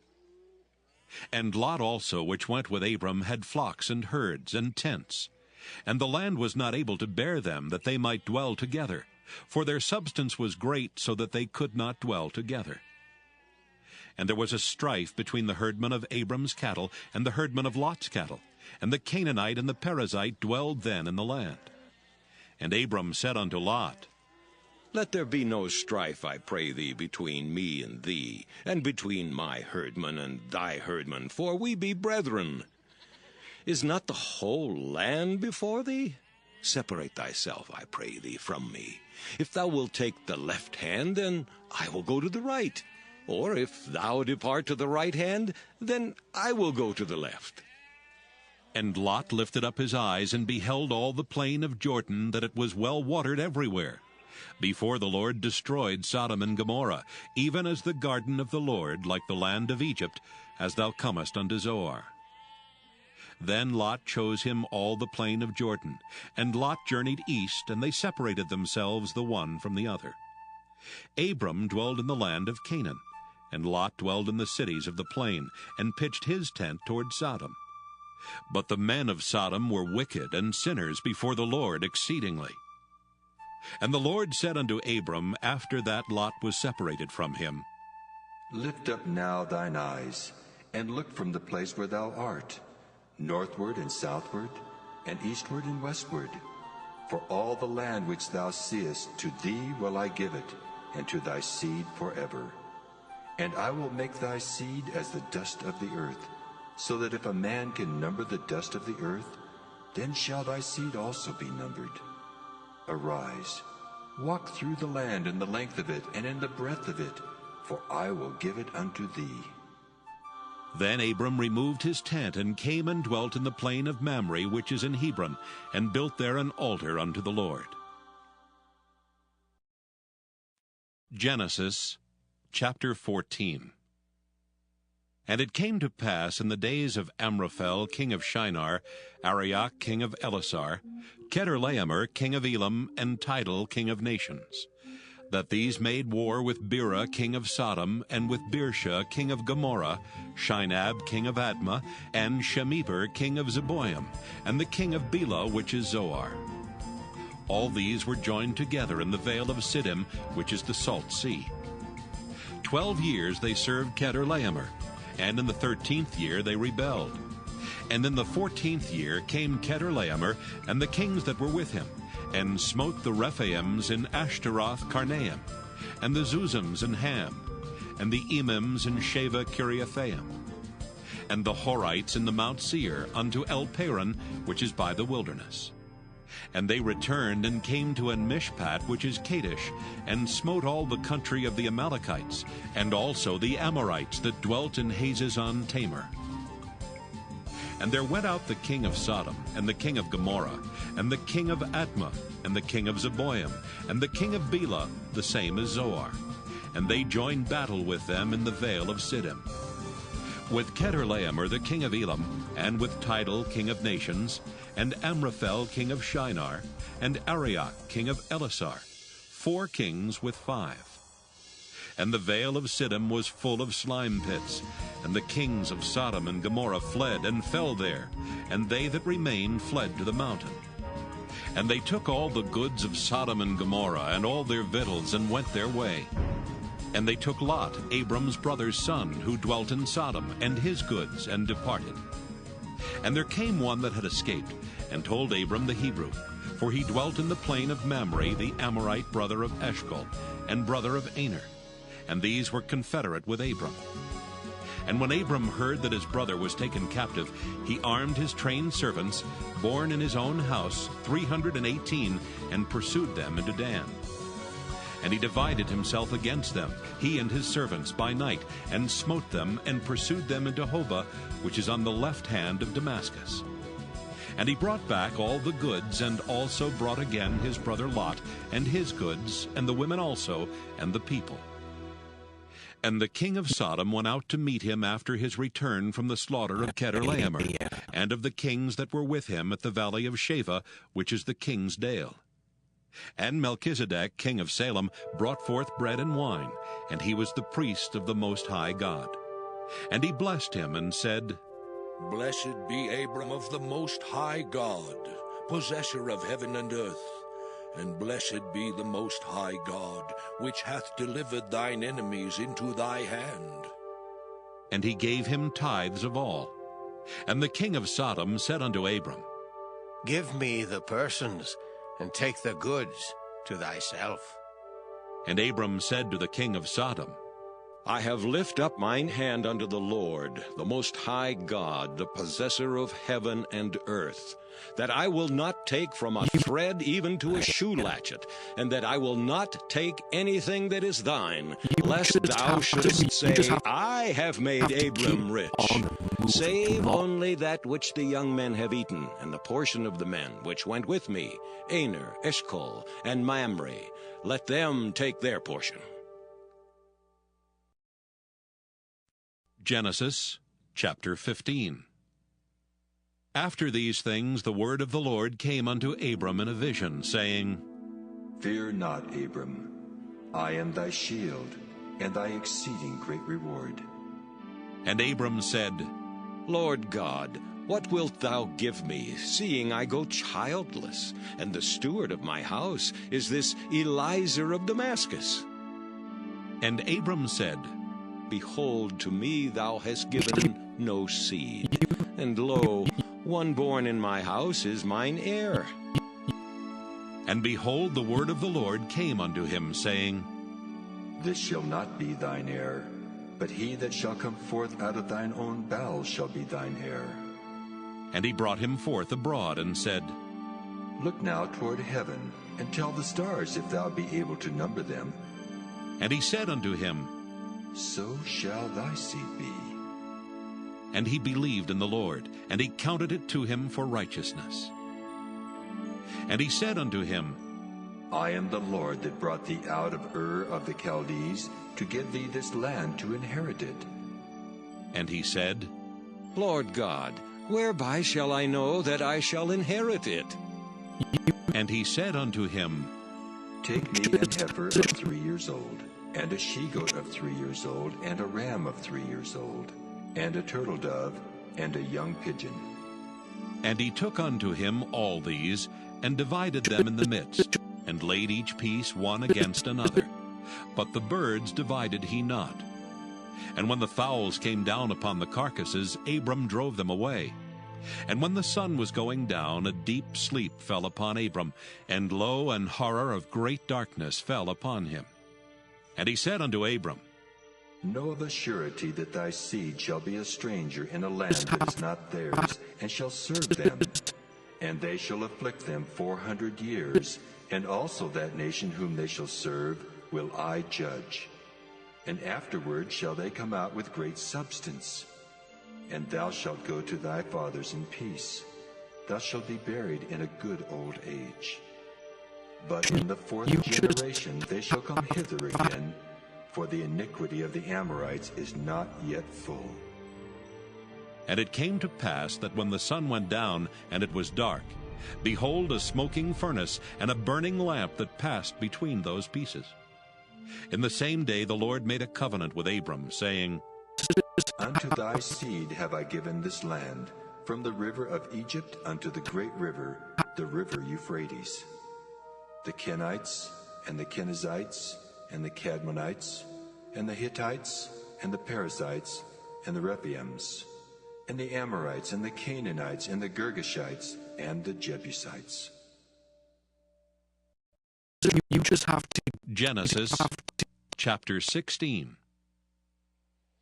And Lot also, which went with Abram, had flocks and herds and tents. And the land was not able to bear them, that they might dwell together, for their substance was great, so that they could not dwell together. And there was a strife between the herdmen of Abram's cattle and the herdmen of Lot's cattle, and the Canaanite and the Perizzite dwelled then in the land. And Abram said unto Lot, Let there be no strife, I pray thee, between me and thee, and between my herdmen and thy herdmen, for we be brethren. Is not the whole land before thee? Separate thyself, I pray thee, from me. If thou wilt take the left hand, then I will go to the right. Or if thou depart to the right hand, then I will go to the left. And Lot lifted up his eyes, and beheld all the plain of Jordan, that it was well watered everywhere, before the Lord destroyed Sodom and Gomorrah, even as the garden of the Lord, like the land of Egypt, as thou comest unto Zoar. Then Lot chose him all the plain of Jordan, and Lot journeyed east, and they separated themselves the one from the other. Abram dwelled in the land of Canaan, and Lot dwelled in the cities of the plain, and pitched his tent toward Sodom. But the men of Sodom were wicked and sinners before the Lord exceedingly. And the Lord said unto Abram, after that Lot was separated from him, Lift up now thine eyes, and look from the place where thou art, northward and southward, and eastward and westward. For all the land which thou seest, to thee will I give it, and to thy seed forever. And I will make thy seed as the dust of the earth, so that if a man can number the dust of the earth, then shall thy seed also be numbered. Arise, walk through the land in the length of it, and in the breadth of it, for I will give it unto thee. Then Abram removed his tent, and came and dwelt in the plain of Mamre, which is in Hebron, and built there an altar unto the Lord. Genesis chapter 14. And it came to pass in the days of Amraphel king of Shinar, Arioch king of Elasar, Chedorlaomer king of Elam, and Tidal king of nations, that these made war with Bera king of Sodom, and with Birsha king of Gomorrah, Shinab king of Admah, and Shemeber king of Zeboim, and the king of Bela, which is Zoar. All these were joined together in the vale of Siddim, which is the salt sea. 12 years they served Chedorlaomer, and in the 13th year they rebelled. And in the 14th year came Chedorlaomer and the kings that were with him, and smote the Rephaims in Ashtaroth Karnaim, and the Zuzims in Ham, and the Emims in Sheva Kiriathaim, and the Horites in the Mount Seir unto El Paran, which is by the wilderness. And they returned and came to En-Mishpat, which is Kadesh, and smote all the country of the Amalekites, and also the Amorites that dwelt in Hazazon Tamar. And there went out the king of Sodom, and the king of Gomorrah, and the king of Admah, and the king of Zeboim, and the king of Bela, the same as Zoar. And they joined battle with them in the vale of Siddim. With Chedorlaomer the king of Elam, and with Tidal king of nations, and Amraphel king of Shinar, and Arioch king of Elasar, 4 kings with 5. And the vale of Siddim was full of slime pits, and the kings of Sodom and Gomorrah fled and fell there, and they that remained fled to the mountain. And they took all the goods of Sodom and Gomorrah, and all their victuals, and went their way. And they took Lot, Abram's brother's son, who dwelt in Sodom, and his goods, and departed. And there came one that had escaped, and told Abram the Hebrew, for he dwelt in the plain of Mamre, the Amorite brother of Eshcol, and brother of Aner, and these were confederate with Abram. And when Abram heard that his brother was taken captive, he armed his trained servants, born in his own house, 318, and pursued them into Dan. And he divided himself against them, he and his servants, by night, and smote them, and pursued them into Hobah, which is on the left hand of Damascus. And he brought back all the goods, and also brought again his brother Lot, and his goods, and the women also, and the people. And the king of Sodom went out to meet him after his return from the slaughter of Chedorlaomer, and of the kings that were with him at the valley of Shaveh, which is the king's dale. And Melchizedek, king of Salem, brought forth bread and wine, and he was the priest of the Most High God. And he blessed him and said, Blessed be Abram of the Most High God, possessor of heaven and earth. And blessed be the Most High God, which hath delivered thine enemies into thy hand. And he gave him tithes of all. And the king of Sodom said unto Abram, Give me the persons, and take the goods to thyself. And Abram said to the king of Sodom, I have lifted up mine hand unto the Lord, the Most High God, the possessor of heaven and earth, that I will not take from a thread even to a shoe latchet, and that I will not take anything that is thine, lest thou shouldest say, I have made Abram rich. Save only that which the young men have eaten, and the portion of the men which went with me, Aner, Eshcol, and Mamre. Let them take their portion. Genesis chapter 15. After these things the word of the Lord came unto Abram in a vision, saying, Fear not, Abram. I am thy shield, and thy exceeding great reward. And Abram said, Lord God, what wilt thou give me, seeing I go childless, and the steward of my house is this Eliezer of Damascus? And Abram said, Behold, to me thou hast given no seed, and lo, one born in my house is mine heir. And behold, the word of the Lord came unto him, saying, This shall not be thine heir, but he that shall come forth out of thine own bowels shall be thine heir. And he brought him forth abroad, and said, Look now toward heaven, and tell the stars if thou be able to number them. And he said unto him, So shall thy seed be. And he believed in the Lord, and he counted it to him for righteousness. And he said unto him, I am the Lord that brought thee out of Ur of the Chaldees, to give thee this land to inherit it. And he said, Lord God, whereby shall I know that I shall inherit it? And he said unto him, Take me an heifer of 3 years old, and a she-goat of 3 years old, and a ram of 3 years old, and a turtle dove, and a young pigeon. And he took unto him all these, and divided them in the midst, and laid each piece one against another. But the birds divided he not. And when the fowls came down upon the carcasses, Abram drove them away. And when the sun was going down, a deep sleep fell upon Abram, and lo, an horror of great darkness fell upon him. And he said unto Abram, Know of a surety that thy seed shall be a stranger in a land that is not theirs, and shall serve them. And they shall afflict them 400 years, and also that nation whom they shall serve will I judge. And afterward shall they come out with great substance. And thou shalt go to thy fathers in peace. Thou shalt be buried in a good old age. But in the 4th generation they shall come hither again, for the iniquity of the Amorites is not yet full. And it came to pass that when the sun went down, and it was dark, behold, a smoking furnace, and a burning lamp that passed between those pieces. In the same day the Lord made a covenant with Abram, saying, Unto thy seed have I given this land, from the river of Egypt unto the great river, the river Euphrates. The Kenites, and the Kenizzites, and the Cadmonites, and the Hittites, and the Perizzites, and the Rephaims, and the Amorites, and the Canaanites, and the Girgashites, and the Jebusites. Genesis chapter 16.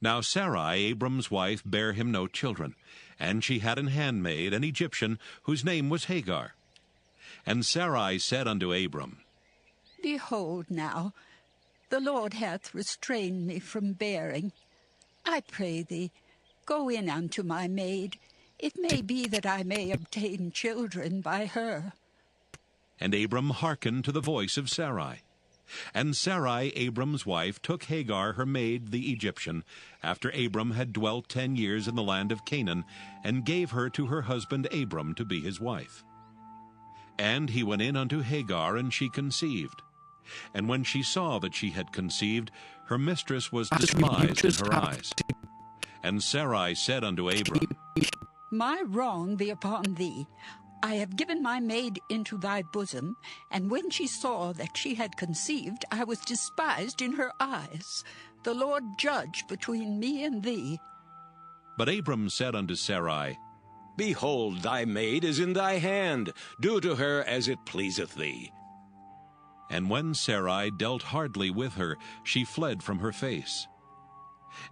Now Sarai, Abram's wife, bare him no children, and she had an handmaid, an Egyptian, whose name was Hagar. And Sarai said unto Abram, Behold now, the Lord hath restrained me from bearing. I pray thee, go in unto my maid. It may be that I may obtain children by her. And Abram hearkened to the voice of Sarai. And Sarai, Abram's wife, took Hagar her maid the Egyptian, after Abram had dwelt 10 years in the land of Canaan, and gave her to her husband Abram to be his wife. And he went in unto Hagar, and she conceived. And when she saw that she had conceived, her mistress was despised in her eyes. And Sarai said unto Abram, My wrong be upon thee. I have given my maid into thy bosom, and when she saw that she had conceived, I was despised in her eyes. The Lord judge between me and thee. But Abram said unto Sarai, Behold, thy maid is in thy hand. Do to her as it pleaseth thee. And when Sarai dealt hardly with her, she fled from her face.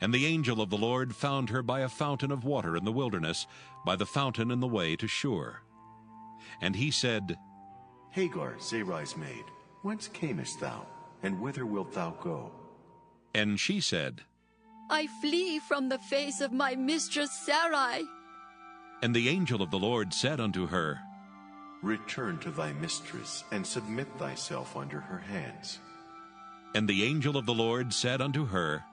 And the angel of the Lord found her by a fountain of water in the wilderness, by the fountain in the way to Shur. And he said, Hagar, Sarai's maid, whence camest thou, and whither wilt thou go? And she said, I flee from the face of my mistress Sarai. And the angel of the Lord said unto her, Return to thy mistress, and submit thyself under her hands. And the angel of the Lord said unto her,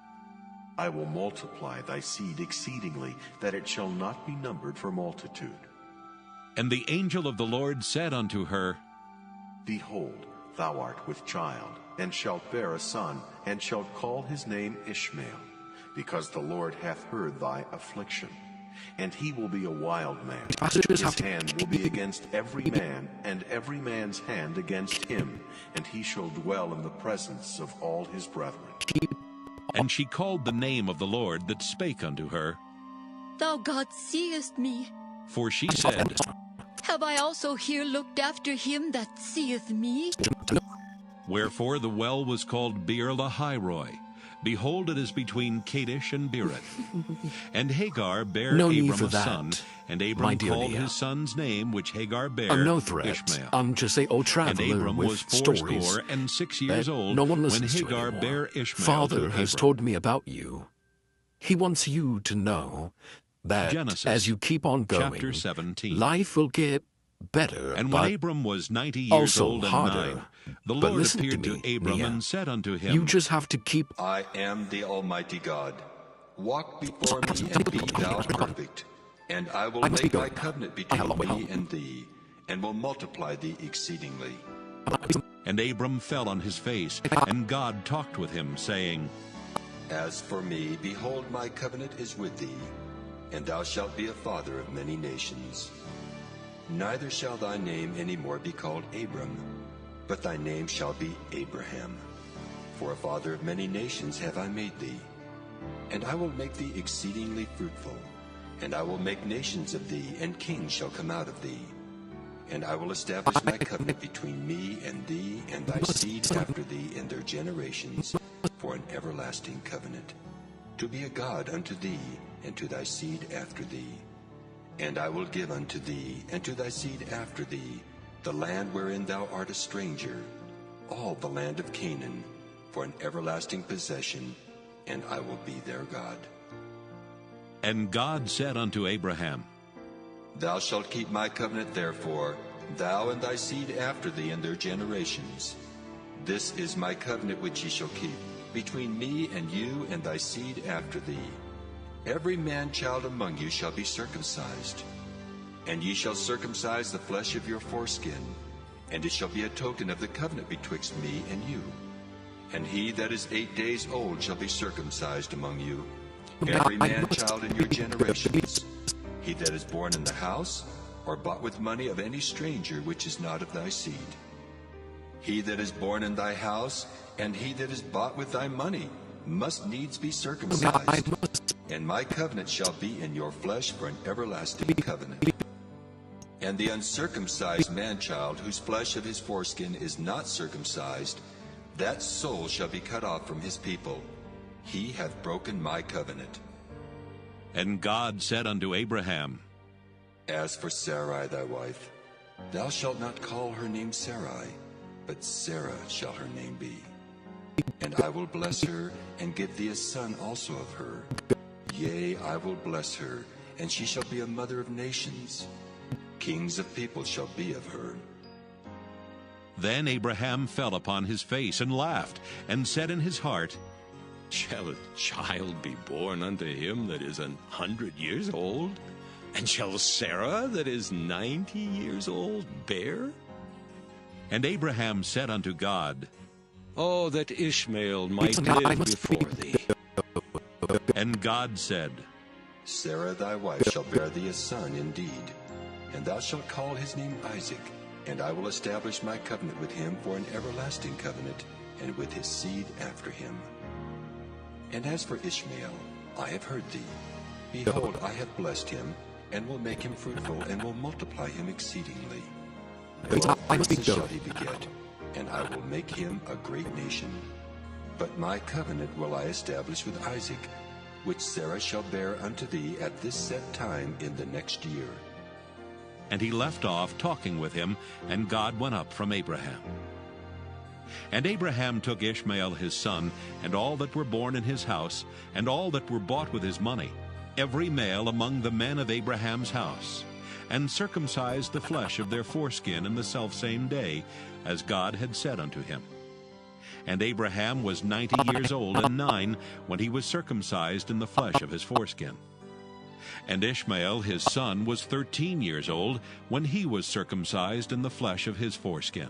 I will multiply thy seed exceedingly, that it shall not be numbered for multitude. And the angel of the Lord said unto her, Behold, thou art with child, and shalt bear a son, and shalt call his name Ishmael, because the Lord hath heard thy affliction. And he will be a wild man. His hand will be against every man, and every man's hand against him, and he shall dwell in the presence of all his brethren. And she called the name of the Lord that spake unto her, Thou God seest me. For she said, Have I also here looked after him that seeth me? Wherefore the well was called Beer Lahairoi. Behold, it is between Kadesh and Beerith. And Hagar bare Abram a son, and Abram called his son's name, which Hagar bare, no threat. Ishmael. I'm just an old traveler and Abram with was stories 86 years old no one when listens to Hagar anymore. bare Ishmael Father to has Abram. told me about you. He wants you to know that Genesis, as you keep on going, chapter 17. life will get better. And but when Abram was 90 years also old and harder. 9, the But Lord listen appeared to to Abram Mia. and said unto him, You just have to keep... I am the Almighty God. Walk before me and be thou perfect. And I will make my covenant between me and thee, and will multiply thee exceedingly. And Abram fell on his face, and God talked with him, saying, As for me, behold, my covenant is with thee, and thou shalt be a father of many nations. Neither shall thy name any more be called Abram, but thy name shall be Abraham. For a father of many nations have I made thee. And I will make thee exceedingly fruitful, and I will make nations of thee, and kings shall come out of thee. And I will establish my covenant between me and thee and thy seed after thee in their generations, for an everlasting covenant, to be a God unto thee and to thy seed after thee. And I will give unto thee and to thy seed after thee the land wherein thou art a stranger, all the land of Canaan, for an everlasting possession, and I will be their God. And God said unto Abraham, Thou shalt keep my covenant therefore, thou and thy seed after thee in their generations. This is my covenant which ye shall keep, between me and you and thy seed after thee. Every man-child among you shall be circumcised. And ye shall circumcise the flesh of your foreskin, and it shall be a token of the covenant betwixt me and you. And he that is 8 days old shall be circumcised among you, every man-child in your generations. He that is born in the house, or bought with money of any stranger which is not of thy seed. He that is born in thy house, and he that is bought with thy money, must needs be circumcised. And my covenant shall be in your flesh for an everlasting covenant. And the uncircumcised man-child, whose flesh of his foreskin is not circumcised, that soul shall be cut off from his people. He hath broken my covenant. And God said unto Abraham, As for Sarai thy wife, thou shalt not call her name Sarai, but Sarah shall her name be. And I will bless her, and give thee a son also of her. Yea, I will bless her, and she shall be a mother of nations. Kings of people shall be of her. Then Abraham fell upon his face and laughed, and said in his heart, Shall a child be born unto him that is 100 years old? And shall Sarah that is 90 years old bear? And Abraham said unto God, Oh, that Ishmael might live before thee. And God said, Sarah thy wife shall bear thee a son indeed, and thou shalt call his name Isaac. And I will establish my covenant with him for an everlasting covenant, and with his seed after him. And as for Ishmael, I have heard thee. Behold, I have blessed him, and will make him fruitful, and will multiply him exceedingly. 12 princes shall he beget, and I will make him a great nation. But my covenant will I establish with Isaac, which Sarah shall bear unto thee at this set time in the next year. And he left off talking with him, and God went up from Abraham. And Abraham took Ishmael his son, and all that were born in his house, and all that were bought with his money, every male among the men of Abraham's house, and circumcised the flesh of their foreskin in the selfsame day, as God had said unto him. And Abraham was 90 years old and 9 when he was circumcised in the flesh of his foreskin. And Ishmael his son was 13 years old when he was circumcised in the flesh of his foreskin.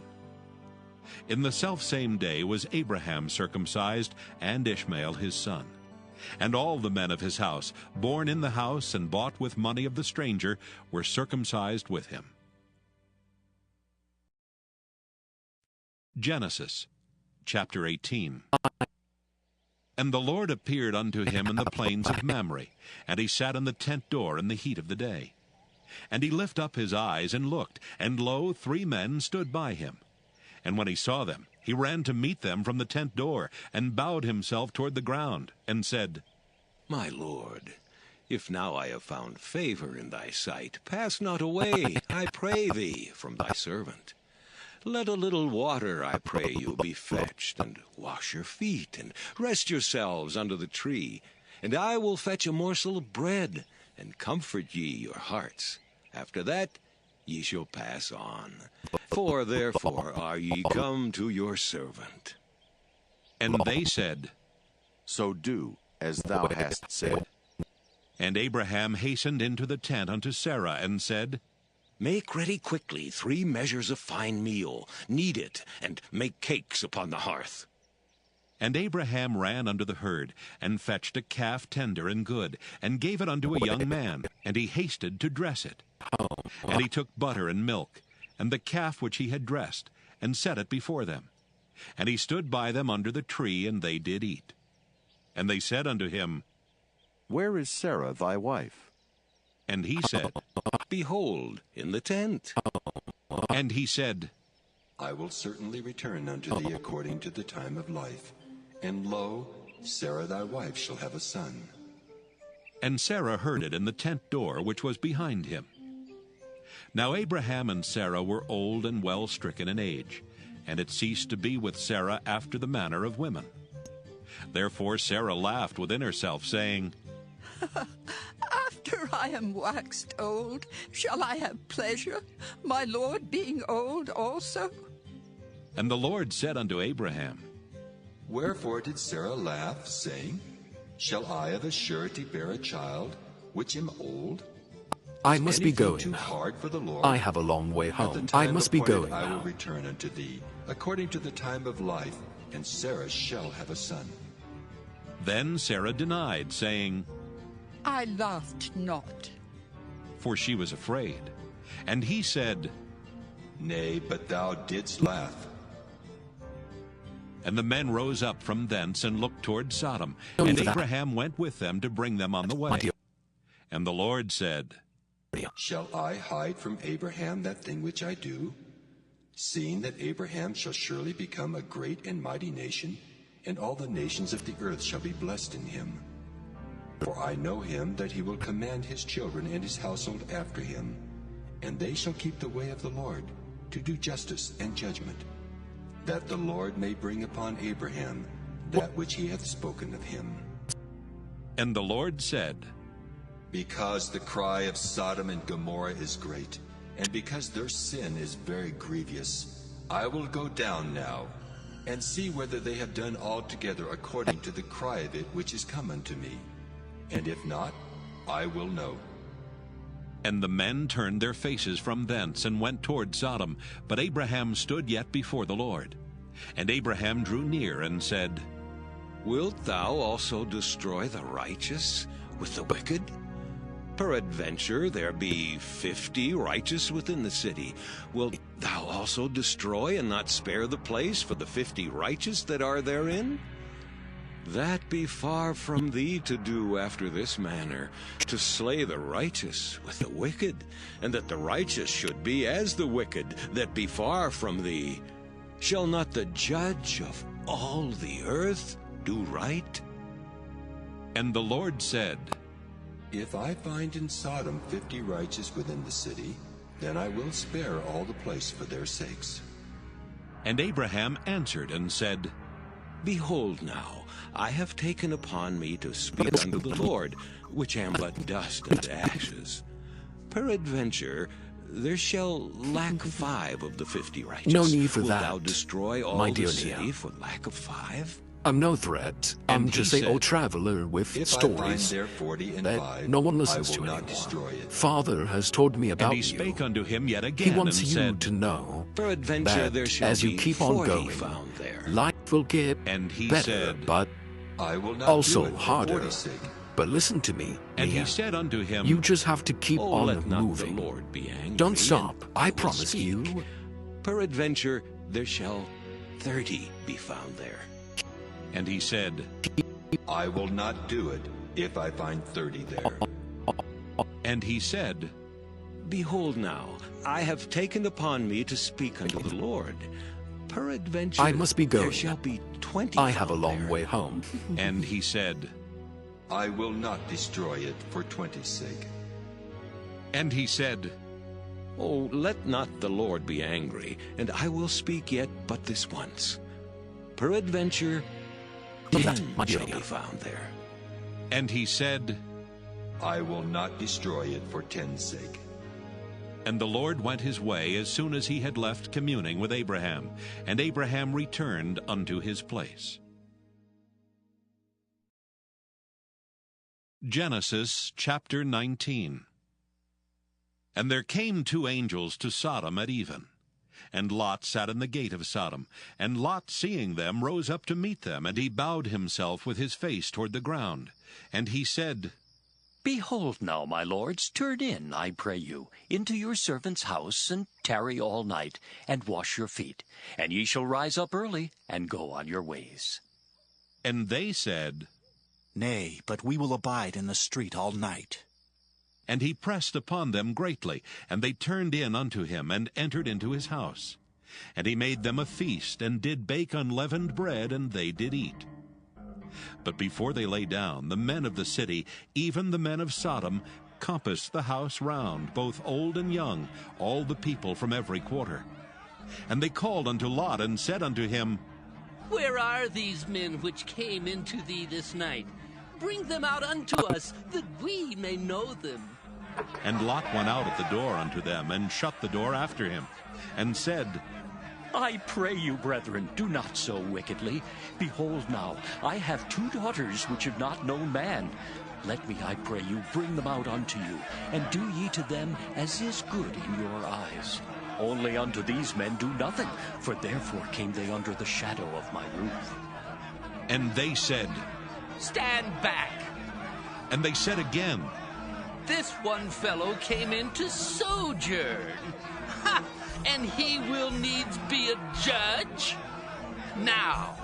In the selfsame day was Abraham circumcised, and Ishmael his son. And all the men of his house, born in the house and bought with money of the stranger, were circumcised with him. Genesis chapter 18. And the Lord appeared unto him in the plains of Mamre, and he sat in the tent door in the heat of the day. And he lifted up his eyes and looked, and lo, 3 men stood by him. And when he saw them, he ran to meet them from the tent door, and bowed himself toward the ground, and said, My Lord, if now I have found favor in thy sight, pass not away, I pray thee, from thy servant. Let a little water, I pray you, be fetched, and wash your feet, and rest yourselves under the tree. And I will fetch a morsel of bread, and comfort ye your hearts. After that ye shall pass on. For therefore are ye come to your servant. And they said, So do as thou hast said. And Abraham hastened into the tent unto Sarah, and said, Make ready quickly 3 measures of fine meal, knead it, and make cakes upon the hearth. And Abraham ran unto the herd, and fetched a calf tender and good, and gave it unto a young man, and he hasted to dress it. And he took butter and milk, and the calf which he had dressed, and set it before them. And he stood by them under the tree, and they did eat. And they said unto him, Where is Sarah thy wife? And he said, Behold, in the tent. And he said, I will certainly return unto thee according to the time of life. And lo, Sarah thy wife shall have a son. And Sarah heard it in the tent door which was behind him. Now Abraham and Sarah were old and well stricken in age, and it ceased to be with Sarah after the manner of women. Therefore Sarah laughed within herself, saying, After I am waxed old, shall I have pleasure, my Lord being old also? And the Lord said unto Abraham, Wherefore did Sarah laugh, saying, Shall I of a surety bear a child, which am old? I must be going too now. hard for the Lord? I have a long way At the home. time I must be appointed going I will now. return unto thee, according to the time of life, and Sarah shall have a son. Then Sarah denied, saying, I laughed not. For she was afraid. And he said, Nay, but thou didst laugh. And the men rose up from thence and looked toward Sodom. And Abraham went with them to bring them on the way. And the Lord said, Shall I hide from Abraham that thing which I do? Seeing that Abraham shall surely become a great and mighty nation, and all the nations of the earth shall be blessed in him. For I know him that he will command his children and his household after him, and they shall keep the way of the Lord, to do justice and judgment, that the Lord may bring upon Abraham that which he hath spoken of him. And the Lord said, Because the cry of Sodom and Gomorrah is great, and because their sin is very grievous, I will go down now, and see whether they have done altogether according to the cry of it which is come unto me. And if not, I will know. And the men turned their faces from thence, and went toward Sodom. But Abraham stood yet before the Lord. And Abraham drew near, and said, Wilt thou also destroy the righteous with the wicked? Peradventure there be 50 righteous within the city. Wilt thou also destroy and not spare the place for the 50 righteous that are therein? That be far from thee to do after this manner, to slay the righteous with the wicked, and that the righteous should be as the wicked that be far from thee. Shall not the judge of all the earth do right? And the Lord said, If I find in Sodom 50 righteous within the city, then I will spare all the place for their sakes. And Abraham answered and said, Behold now, I have taken upon me to speak unto the Lord, which am but dust and ashes. Peradventure there shall lack 5 of the 50 righteous. No need for Wilt that, thou destroy all my the dear city Leah. for lack of 5? I'm no threat. I'm And he just an said, old traveler with If I find stories there 40 and that 5, no one I listens will to not anymore. destroy it. Father has told me about And he you. spake unto him yet He again, wants and you said, to know Peradventure that there shall as you be keep on 40 going, found there. life will get And he better, said, but I will not also do it for harder. 40's sake. But listen to me, And he Leah. said unto him, You just have to keep Oh, on let not moving. the Lord be angry. Don't stop. and I will promise speak. you. Peradventure there shall 30 be found there. And he said, I will not do it if I find 30 there. And he said, Behold now, I have taken upon me to speak unto the Lord. Peradventure I must be going. there shall be 20 I have a found long there. way home. And he said, I will not destroy it for 20's sake. And he said, Oh, let not the Lord be angry, and I will speak yet but this once. Peradventure 10 my shall dear. be found there. And he said, I will not destroy it for 10's sake. And the Lord went his way as soon as he had left communing with Abraham. And Abraham returned unto his place. Genesis chapter 19. And there came 2 angels to Sodom at even. And Lot sat in the gate of Sodom. And Lot, seeing them, rose up to meet them, and he bowed himself with his face toward the ground. And he said, Behold now, my lords, turn in, I pray you, into your servant's house, and tarry all night, and wash your feet, and ye shall rise up early, and go on your ways. And they said, Nay, but we will abide in the street all night. And he pressed upon them greatly, and they turned in unto him, and entered into his house. And he made them a feast, and did bake unleavened bread, and they did eat. But before they lay down, the men of the city, even the men of Sodom, compassed the house round, both old and young, all the people from every quarter. And they called unto Lot, and said unto him, Where are these men which came into thee this night? Bring them out unto us, that we may know them. And Lot went out at the door unto them, and shut the door after him, and said, I pray you, brethren, do not so wickedly. Behold now, I have 2 daughters which have not known man. Let me, I pray you, bring them out unto you, and do ye to them as is good in your eyes. Only unto these men do nothing, for therefore came they under the shadow of my roof. And they said, Stand back. And they said again, This one fellow came in to sojourn. Ha! And he will needs be a judge? Now,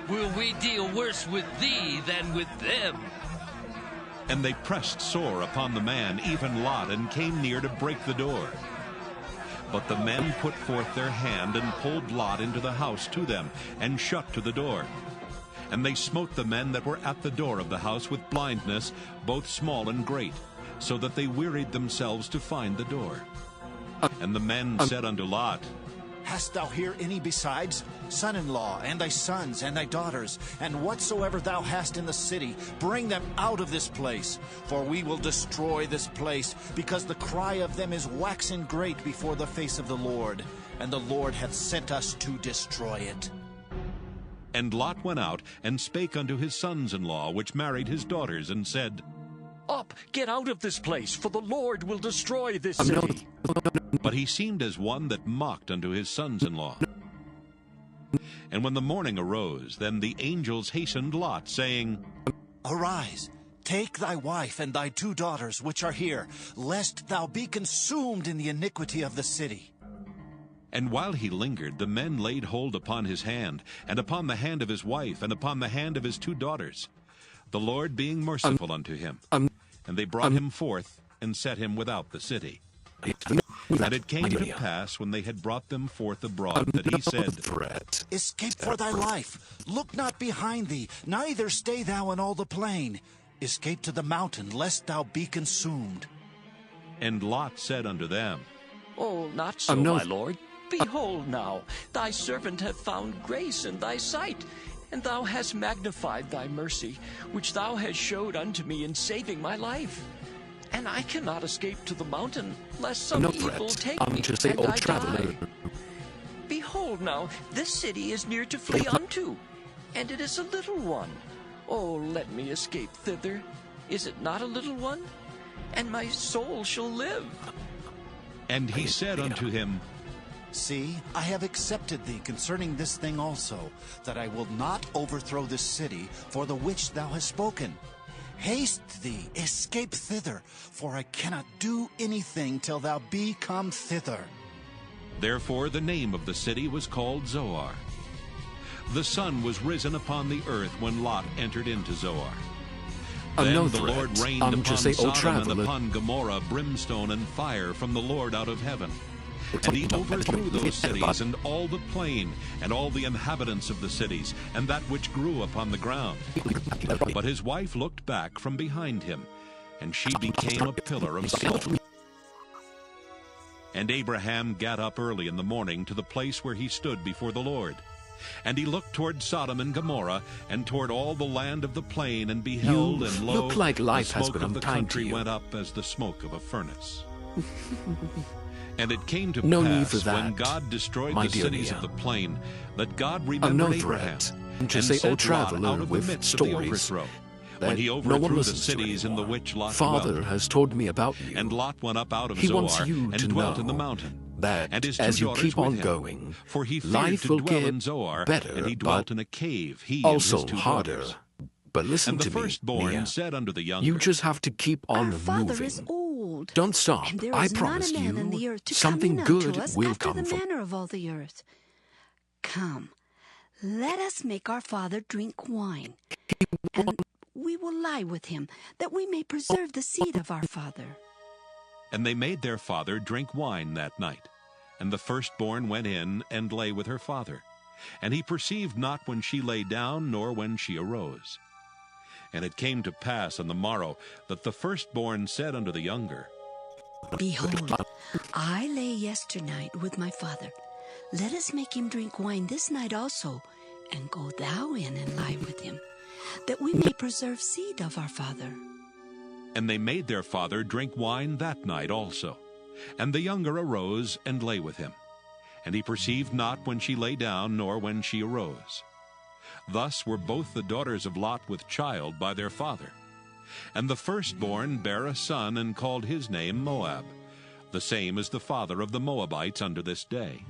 will we deal worse with thee than with them? And they pressed sore upon the man, even Lot, and came near to break the door. But the men put forth their hand, and pulled Lot into the house to them, and shut to the door. And they smote the men that were at the door of the house with blindness, both small and great, so that they wearied themselves to find the door. And the men said unto Lot, Hast thou here any besides? Son-in-law, and thy sons, and thy daughters, and whatsoever thou hast in the city, bring them out of this place. For we will destroy this place, because the cry of them is waxen great before the face of the Lord, and the Lord hath sent us to destroy it. And Lot went out, and spake unto his sons-in-law, which married his daughters, and said, Up, get out of this place, for the Lord will destroy this city. But he seemed as one that mocked unto his sons-in-law. And when the morning arose, then the angels hastened Lot, saying, Arise, take thy wife and thy 2 daughters which are here, lest thou be consumed in the iniquity of the city. And while he lingered, the men laid hold upon his hand, and upon the hand of his wife, and upon the hand of his 2 daughters, the Lord being merciful unto him. And they brought him forth, and set him without the city. And it came to pass, when they had brought them forth abroad, that he said, Escape for thy life. Look not behind thee, neither stay thou in all the plain. Escape to the mountain, lest thou be consumed. And Lot said unto them, Oh, not so, my lord. Behold now, thy servant hath found grace in thy sight, and thou hast magnified thy mercy, which thou hast showed unto me in saving my life. And I cannot escape to the mountain, lest some evil take me, and I die. Behold now, this city is near to flee unto, and it is a little one. Oh, let me escape thither. Is it not a little one? And my soul shall live. And he said unto him, See, I have accepted thee concerning this thing also, that I will not overthrow this city for the which thou hast spoken. Haste thee, escape thither, for I cannot do anything till thou be come thither. Therefore the name of the city was called Zoar. The sun was risen upon the earth when Lot entered into Zoar. Then the Lord rained upon Sodom and upon Gomorrah brimstone and fire from the Lord out of heaven. And he overthrew those cities, and all the plain, and all the inhabitants of the cities, and that which grew upon the ground. But his wife looked back from behind him, and she became a pillar of salt. And Abraham gat up early in the morning to the place where he stood before the Lord. And he looked toward Sodom and Gomorrah, and toward all the land of the plain, and beheld, and lo, look like life the has smoke been of the unkind to country you. went up as the smoke of a furnace. And it came to No need pass, for that, when God destroyed my the dear cities Mia. of the plain, that God remembered Abraham, and to say, O sent Lot traveler out of the with midst of the stories, overthrow, that when he no one overthrew the listens to cities in the which Lot Father dwelt. has told me about you. And Lot went up out of He Zoar, wants you and to dwelt in the know mountain, that and his 2 as you daughters keep with on him. going, For he feared life to will dwell get in Zoar, better, and he dwelt but in a cave, he also and his 2 harder. daughters. But listen And the to me, firstborn Mia. said unto the younger, You just have to keep on Father moving. is old. Don't stop. And there I is promise not a man you, in the earth to something come in unto good us will after come the from. manner of all the earth. Come, let us make our father drink wine, and we will lie with him, that we may preserve the seed of our father. And they made their father drink wine that night. And the firstborn went in and lay with her father. And he perceived not when she lay down, nor when she arose. And it came to pass on the morrow that the firstborn said unto the younger, Behold, I lay yesternight with my father. Let us make him drink wine this night also, and go thou in and lie with him, that we may preserve seed of our father. And they made their father drink wine that night also. And the younger arose and lay with him. And he perceived not when she lay down, nor when she arose. Thus were both the daughters of Lot with child by their father. And the firstborn bare a son, and called his name Moab. The same is the father of the Moabites unto this day.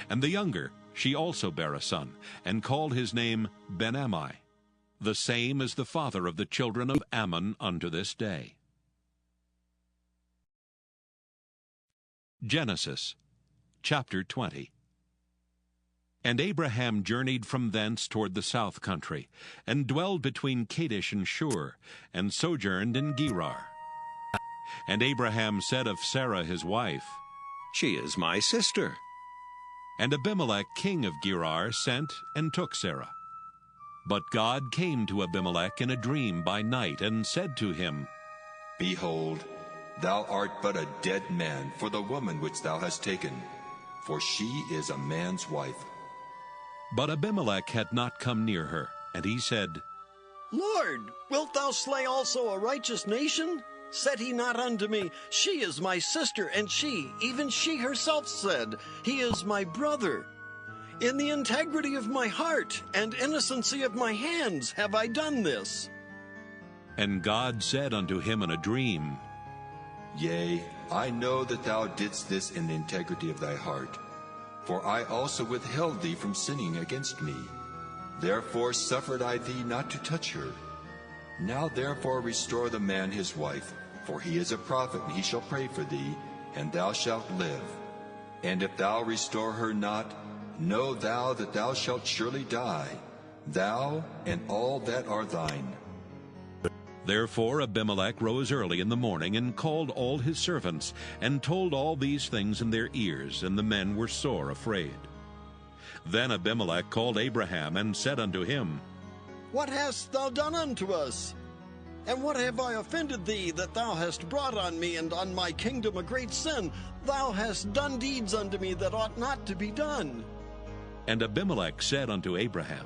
And the younger, she also bare a son, and called his name Ben-Ammi. The same is the father of the children of Ammon unto this day. Genesis chapter 20. And Abraham journeyed from thence toward the south country, and dwelled between Kadesh and Shur, and sojourned in Gerar. And Abraham said of Sarah his wife, She is my sister. And Abimelech king of Gerar sent and took Sarah. But God came to Abimelech in a dream by night and said to him, Behold, thou art but a dead man for the woman which thou hast taken, for she is a man's wife. But Abimelech had not come near her, and he said, Lord, wilt thou slay also a righteous nation? Said he not unto me, She is my sister, and she, even she herself said, He is my brother. In the integrity of my heart and innocency of my hands have I done this. And God said unto him in a dream, Yea, I know that thou didst this in the integrity of thy heart, for I also withheld thee from sinning against me. Therefore suffered I thee not to touch her. Now therefore restore the man his wife, for he is a prophet, and he shall pray for thee, and thou shalt live. And if thou restore her not, know thou that thou shalt surely die, thou and all that are thine. Therefore Abimelech rose early in the morning, and called all his servants, and told all these things in their ears, and the men were sore afraid. Then Abimelech called Abraham, and said unto him, What hast thou done unto us? And what have I offended thee, that thou hast brought on me and on my kingdom a great sin? Thou hast done deeds unto me that ought not to be done. And Abimelech said unto Abraham,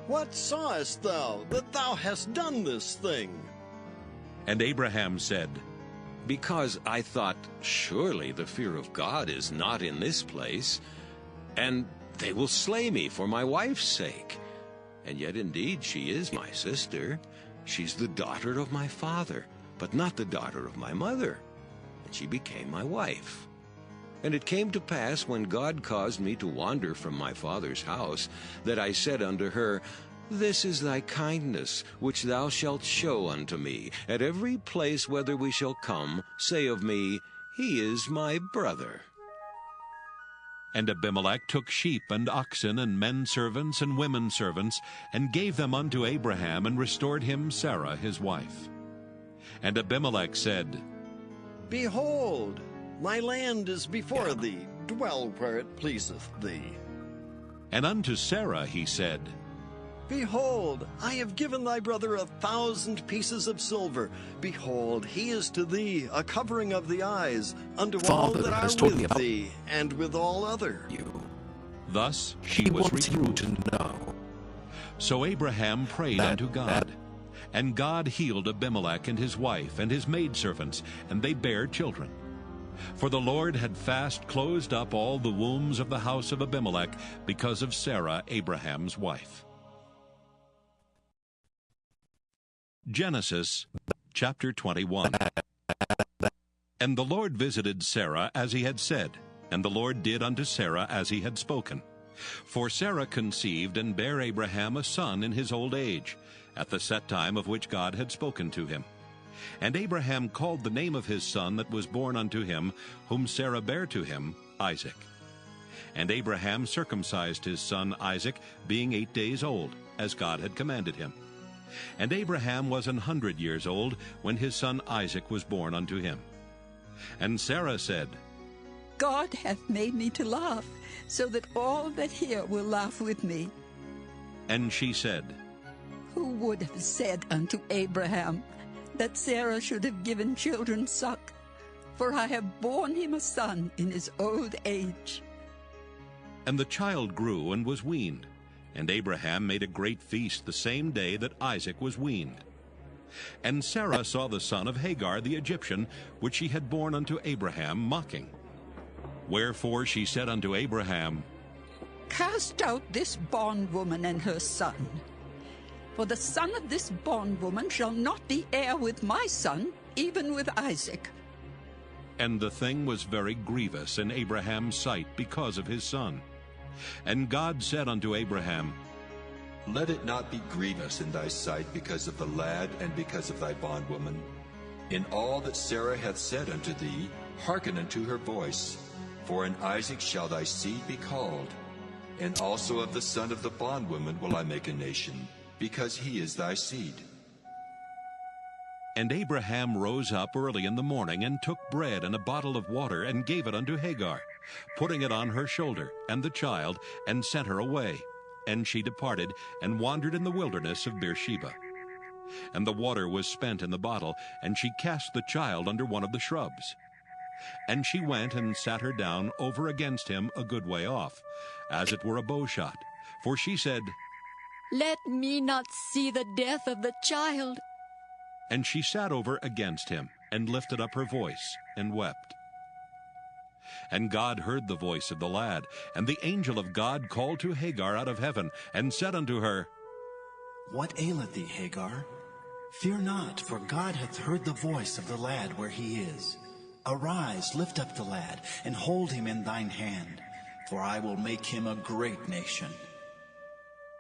What sawest thou, that thou hast done this thing? And Abraham said, Because I thought, surely the fear of God is not in this place, and they will slay me for my wife's sake. And yet indeed she is my sister. She's the daughter of my father, but not the daughter of my mother. And she became my wife. And it came to pass, when God caused me to wander from my father's house, that I said unto her, This is thy kindness, which thou shalt show unto me. At every place whither we shall come, say of me, He is my brother. And Abimelech took sheep and oxen and men servants and women servants, and gave them unto Abraham, and restored him Sarah his wife. And Abimelech said, Behold, my land is before thee, dwell where it pleaseth thee. And unto Sarah he said, Behold, I have given thy brother 1,000 pieces of silver. Behold, he is to thee a covering of the eyes, unto all that are with thee, and with all other. Thus she was reproved. To know. So Abraham prayed unto God, and God healed Abimelech and his wife and his maidservants, and they bare children. For the Lord had fast closed up all the wombs of the house of Abimelech because of Sarah, Abraham's wife. Genesis chapter 21. And the Lord visited Sarah as he had said, and the Lord did unto Sarah as he had spoken. For Sarah conceived and bare Abraham a son in his old age, at the set time of which God had spoken to him. And Abraham called the name of his son that was born unto him, whom Sarah bare to him, Isaac. And Abraham circumcised his son Isaac, being 8 days old, as God had commanded him. And Abraham was 100 years old when his son Isaac was born unto him. And Sarah said, God hath made me to laugh, so that all that hear will laugh with me. And she said, Who would have said unto Abraham that Sarah should have given children suck? For I have borne him a son in his old age. And the child grew and was weaned. And Abraham made a great feast the same day that Isaac was weaned. And Sarah saw the son of Hagar the Egyptian, which she had borne unto Abraham, mocking. Wherefore she said unto Abraham, Cast out this bondwoman and her son. For the son of this bondwoman shall not be heir with my son, even with Isaac. And the thing was very grievous in Abraham's sight because of his son. And God said unto Abraham, Let it not be grievous in thy sight because of the lad and because of thy bondwoman. In all that Sarah hath said unto thee, hearken unto her voice. For in Isaac shall thy seed be called. And also of the son of the bondwoman will I make a nation, because he is thy seed. And Abraham rose up early in the morning, and took bread and a bottle of water, and gave it unto Hagar, putting it on her shoulder, and the child, and sent her away. And she departed, and wandered in the wilderness of Beersheba. And the water was spent in the bottle, and she cast the child under one of the shrubs. And she went and sat her down over against him a good way off, as it were a bowshot. For she said, Let me not see the death of the child. And she sat over against him, and lifted up her voice, and wept. And God heard the voice of the lad, and the angel of God called to Hagar out of heaven, and said unto her, What aileth thee, Hagar? Fear not, for God hath heard the voice of the lad where he is. Arise, lift up the lad, and hold him in thine hand, for I will make him a great nation.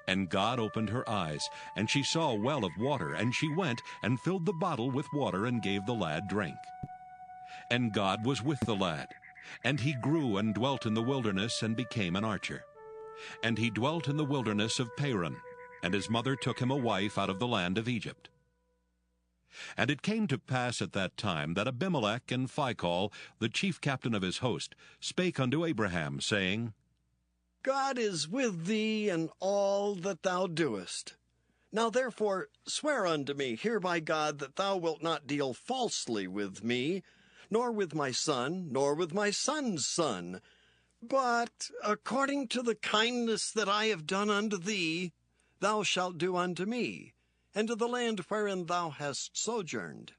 And God opened her eyes, and she saw a well of water, and she went and filled the bottle with water, and gave the lad drink. And God was with the lad, and he grew and dwelt in the wilderness, and became an archer. And he dwelt in the wilderness of Paran, and his mother took him a wife out of the land of Egypt. And it came to pass at that time that Abimelech and Phicol, the chief captain of his host, spake unto Abraham, saying, God is with thee in all that thou doest. Now therefore swear unto me here by God that thou wilt not deal falsely with me, nor with my son, nor with my son's son, but according to the kindness that I have done unto thee, thou shalt do unto me, and to the land wherein thou hast sojourned.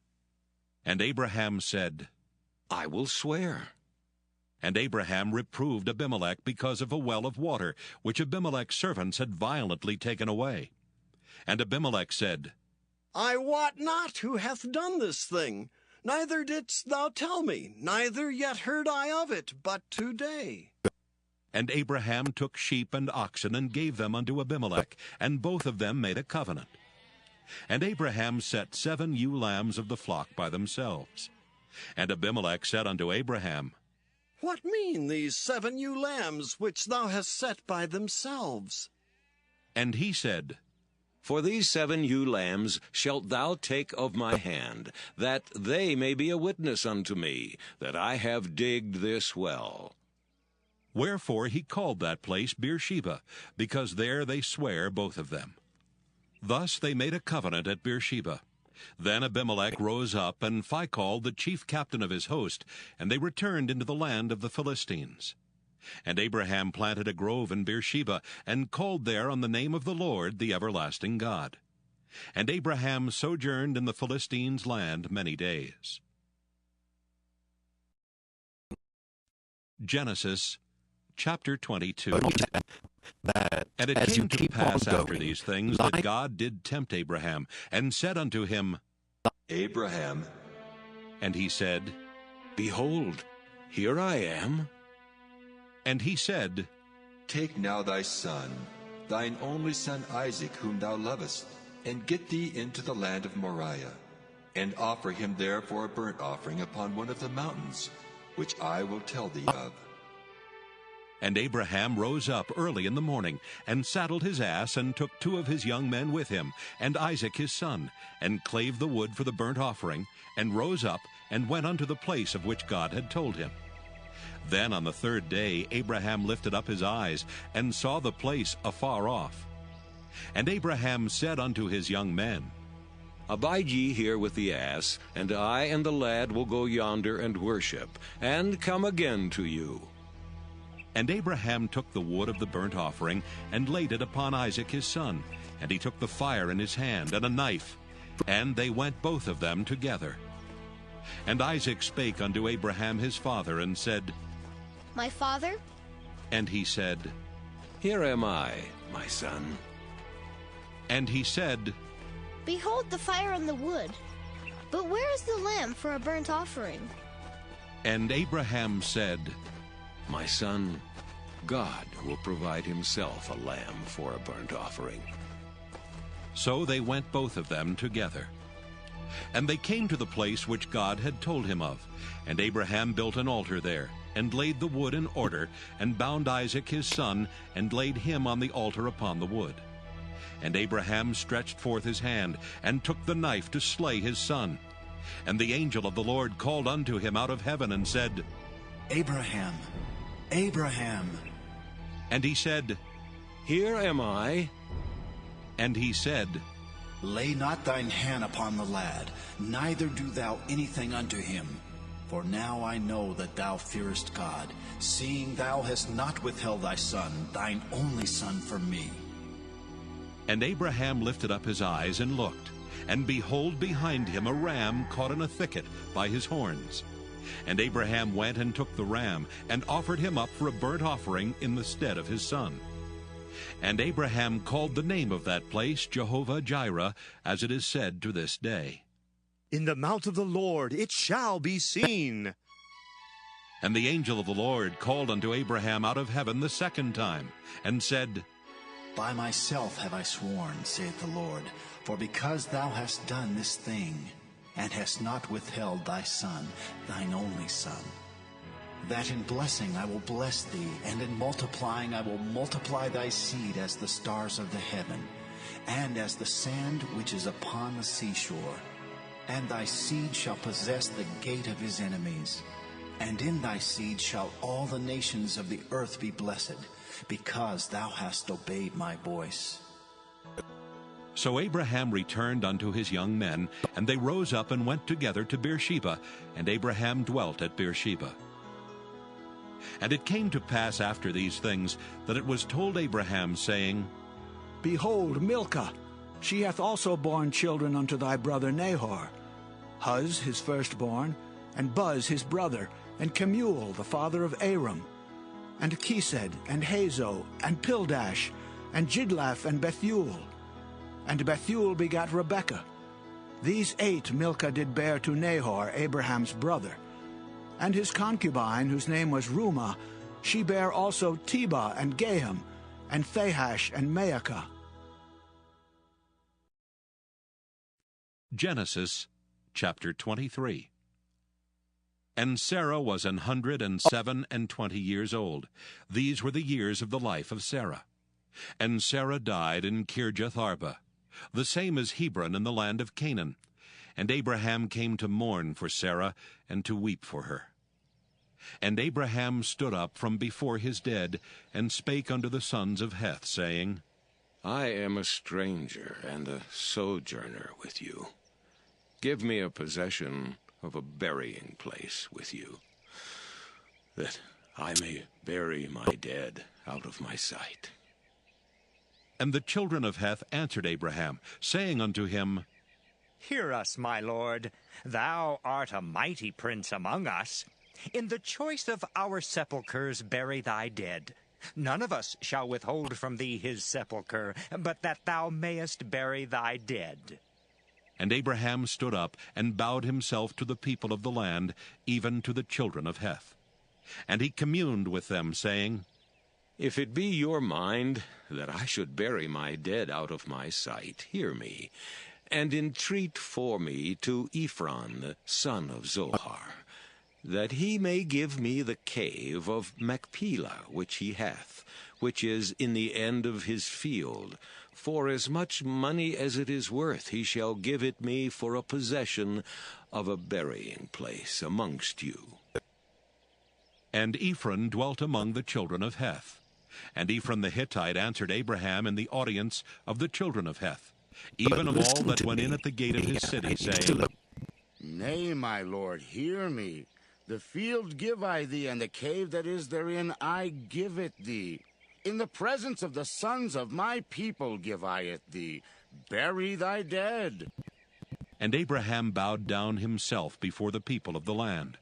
And Abraham said, I will swear. And Abraham reproved Abimelech because of a well of water, which Abimelech's servants had violently taken away. And Abimelech said, I wot not who hath done this thing, neither didst thou tell me, neither yet heard I of it, but today. And Abraham took sheep and oxen, and gave them unto Abimelech, and both of them made a covenant. And Abraham set 7 ewe lambs of the flock by themselves. And Abimelech said unto Abraham, What mean these 7 ewe lambs which thou hast set by themselves? And he said, For these 7 ewe lambs shalt thou take of my hand, that they may be a witness unto me, that I have digged this well. Wherefore he called that place Beersheba, because there they sware both of them. Thus they made a covenant at Beersheba. Then Abimelech rose up, and Phicol the chief captain of his host, and they returned into the land of the Philistines. And Abraham planted a grove in Beersheba, and called there on the name of the Lord, the everlasting God. And Abraham sojourned in the Philistines' land many days. Genesis chapter 22. And it came to pass after these things that God did tempt Abraham, and said unto him, Abraham. And he said, Behold, here I am. And he said, Take now thy son, thine only son Isaac, whom thou lovest, and get thee into the land of Moriah, and offer him there for a burnt offering upon one of the mountains, which I will tell thee of. And Abraham rose up early in the morning, and saddled his ass, and took 2 of his young men with him, and Isaac his son, and clave the wood for the burnt offering, and rose up, and went unto the place of which God had told him. Then on the 3rd day Abraham lifted up his eyes, and saw the place afar off. And Abraham said unto his young men, Abide ye here with the ass, and I and the lad will go yonder and worship, and come again to you. And Abraham took the wood of the burnt offering, and laid it upon Isaac his son. And he took the fire in his hand, and a knife, and they went both of them together. And Isaac spake unto Abraham his father, and said, My father? And he said, Here am I, my son. And he said, Behold the fire and the wood, but where is the lamb for a burnt offering? And Abraham said, My son, God will provide himself a lamb for a burnt offering. So they went both of them together. And they came to the place which God had told him of. And Abraham built an altar there, and laid the wood in order, and bound Isaac his son, and laid him on the altar upon the wood. And Abraham stretched forth his hand, and took the knife to slay his son. And the angel of the Lord called unto him out of heaven, and said, Abraham, Abraham. And he said, Here am I. And he said, Lay not thine hand upon the lad, neither do thou anything unto him. For now I know that thou fearest God, seeing thou hast not withheld thy son, thine only son, from me. And Abraham lifted up his eyes and looked, and behold, behind him a ram caught in a thicket by his horns. And Abraham went and took the ram, and offered him up for a burnt offering in the stead of his son. And Abraham called the name of that place Jehovah-Jireh, as it is said to this day. In the mount of the Lord it shall be seen. And the angel of the Lord called unto Abraham out of heaven the second time, and said, By myself have I sworn, saith the Lord, for because thou hast done this thing, and hast not withheld thy son, thine only son, that in blessing I will bless thee, and in multiplying I will multiply thy seed as the stars of the heaven, and as the sand which is upon the seashore. And thy seed shall possess the gate of his enemies. And in thy seed shall all the nations of the earth be blessed, because thou hast obeyed my voice. So Abraham returned unto his young men, and they rose up and went together to Beersheba, and Abraham dwelt at Beersheba. And it came to pass after these things, that it was told Abraham, saying, Behold, Milcah, she hath also borne children unto thy brother Nahor, Huz his firstborn, and Buz his brother, and Kemuel the father of Aram, and Chesed, and Hazo, and Pildash, and Jidlaph, and Bethuel. And Bethuel begat Rebekah. These 8 Milcah did bear to Nahor, Abraham's brother. And his concubine, whose name was Reumah, she bare also Tebah, and Gaham, and Thahash, and Maacah. Genesis chapter 23. And Sarah was 127 years old. These were the years of the life of Sarah. And Sarah died in Kirjath Arba, the same as Hebron in the land of Canaan. And Abraham came to mourn for Sarah, and to weep for her. And Abraham stood up from before his dead, and spake unto the sons of Heth, saying, I am a stranger and a sojourner with you. Give me a possession of a burying place with you, that I may bury my dead out of my sight. And the children of Heth answered Abraham, saying unto him, Hear us, my lord. Thou art a mighty prince among us. In the choice of our sepulchres bury thy dead. None of us shall withhold from thee his sepulchre, but that thou mayest bury thy dead. And Abraham stood up, and bowed himself to the people of the land, even to the children of Heth. And he communed with them, saying, If it be your mind that I should bury my dead out of my sight, hear me, and entreat for me to Ephron, the son of Zohar, that he may give me the cave of Machpelah which he hath, which is in the end of his field. For as much money as it is worth, he shall give it me for a possession of a burying place amongst you. And Ephron dwelt among the children of Heth. And Ephron the Hittite answered Abraham in the audience of the children of Heth, even of all that went in at the gate of his city, saying, Nay, my lord, hear me. The field give I thee, and the cave that is therein I give it thee. In the presence of the sons of my people give I it thee. Bury thy dead. And Abraham bowed down himself before the people of the land.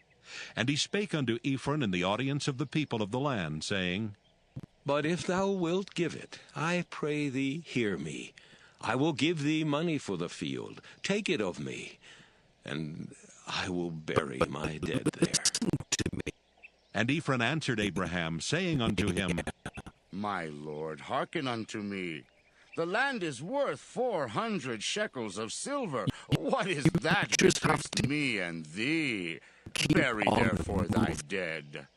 And he spake unto Ephron in the audience of the people of the land, saying, But if thou wilt give it, I pray thee, hear me. I will give thee money for the field. Take it of me, and I will bury my dead there. And Ephron answered Abraham, saying unto him, My lord, hearken unto me. The land is worth 400 shekels of silver. What is that betwixt me and thee? Bury therefore thy dead.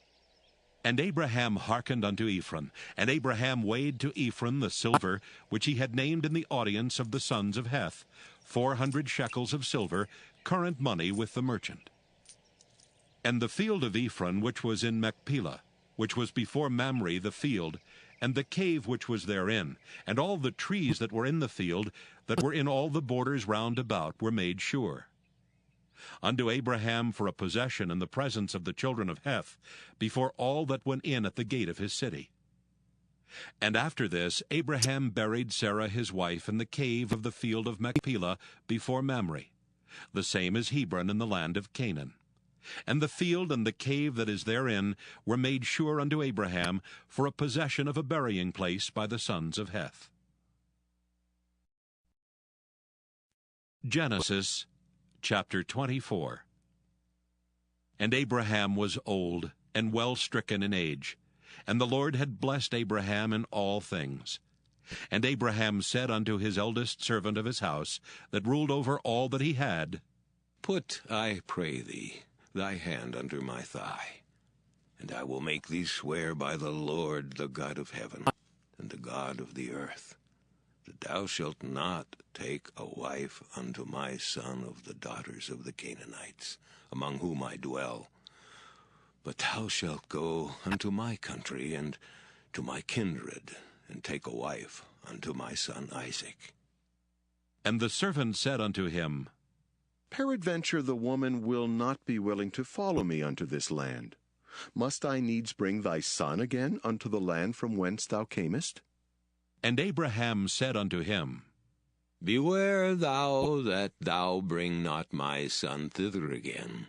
And Abraham hearkened unto Ephron, and Abraham weighed to Ephron the silver which he had named in the audience of the sons of Heth, 400 shekels of silver, current money with the merchant. And the field of Ephron which was in Machpelah, which was before Mamre the field, and the cave which was therein, and all the trees that were in the field, that were in all the borders round about, were made sure. Unto Abraham for a possession in the presence of the children of Heth, before all that went in at the gate of his city. And after this Abraham buried Sarah his wife in the cave of the field of Machpelah before Mamre. The same is Hebron in the land of Canaan. And the field and the cave that is therein were made sure unto Abraham for a possession of a burying place by the sons of Heth. Genesis chapter 24. And Abraham was old, and well stricken in age, and the Lord had blessed Abraham in all things. And Abraham said unto his eldest servant of his house, that ruled over all that he had, Put, I pray thee, thy hand under my thigh, and I will make thee swear by the Lord, the God of heaven, and the God of the earth, that thou shalt not take a wife unto my son of the daughters of the Canaanites, among whom I dwell, but thou shalt go unto my country and to my kindred, and take a wife unto my son Isaac. And the servant said unto him, Peradventure the woman will not be willing to follow me unto this land. Must I needs bring thy son again unto the land from whence thou camest? And Abraham said unto him, Beware thou that thou bring not my son thither again.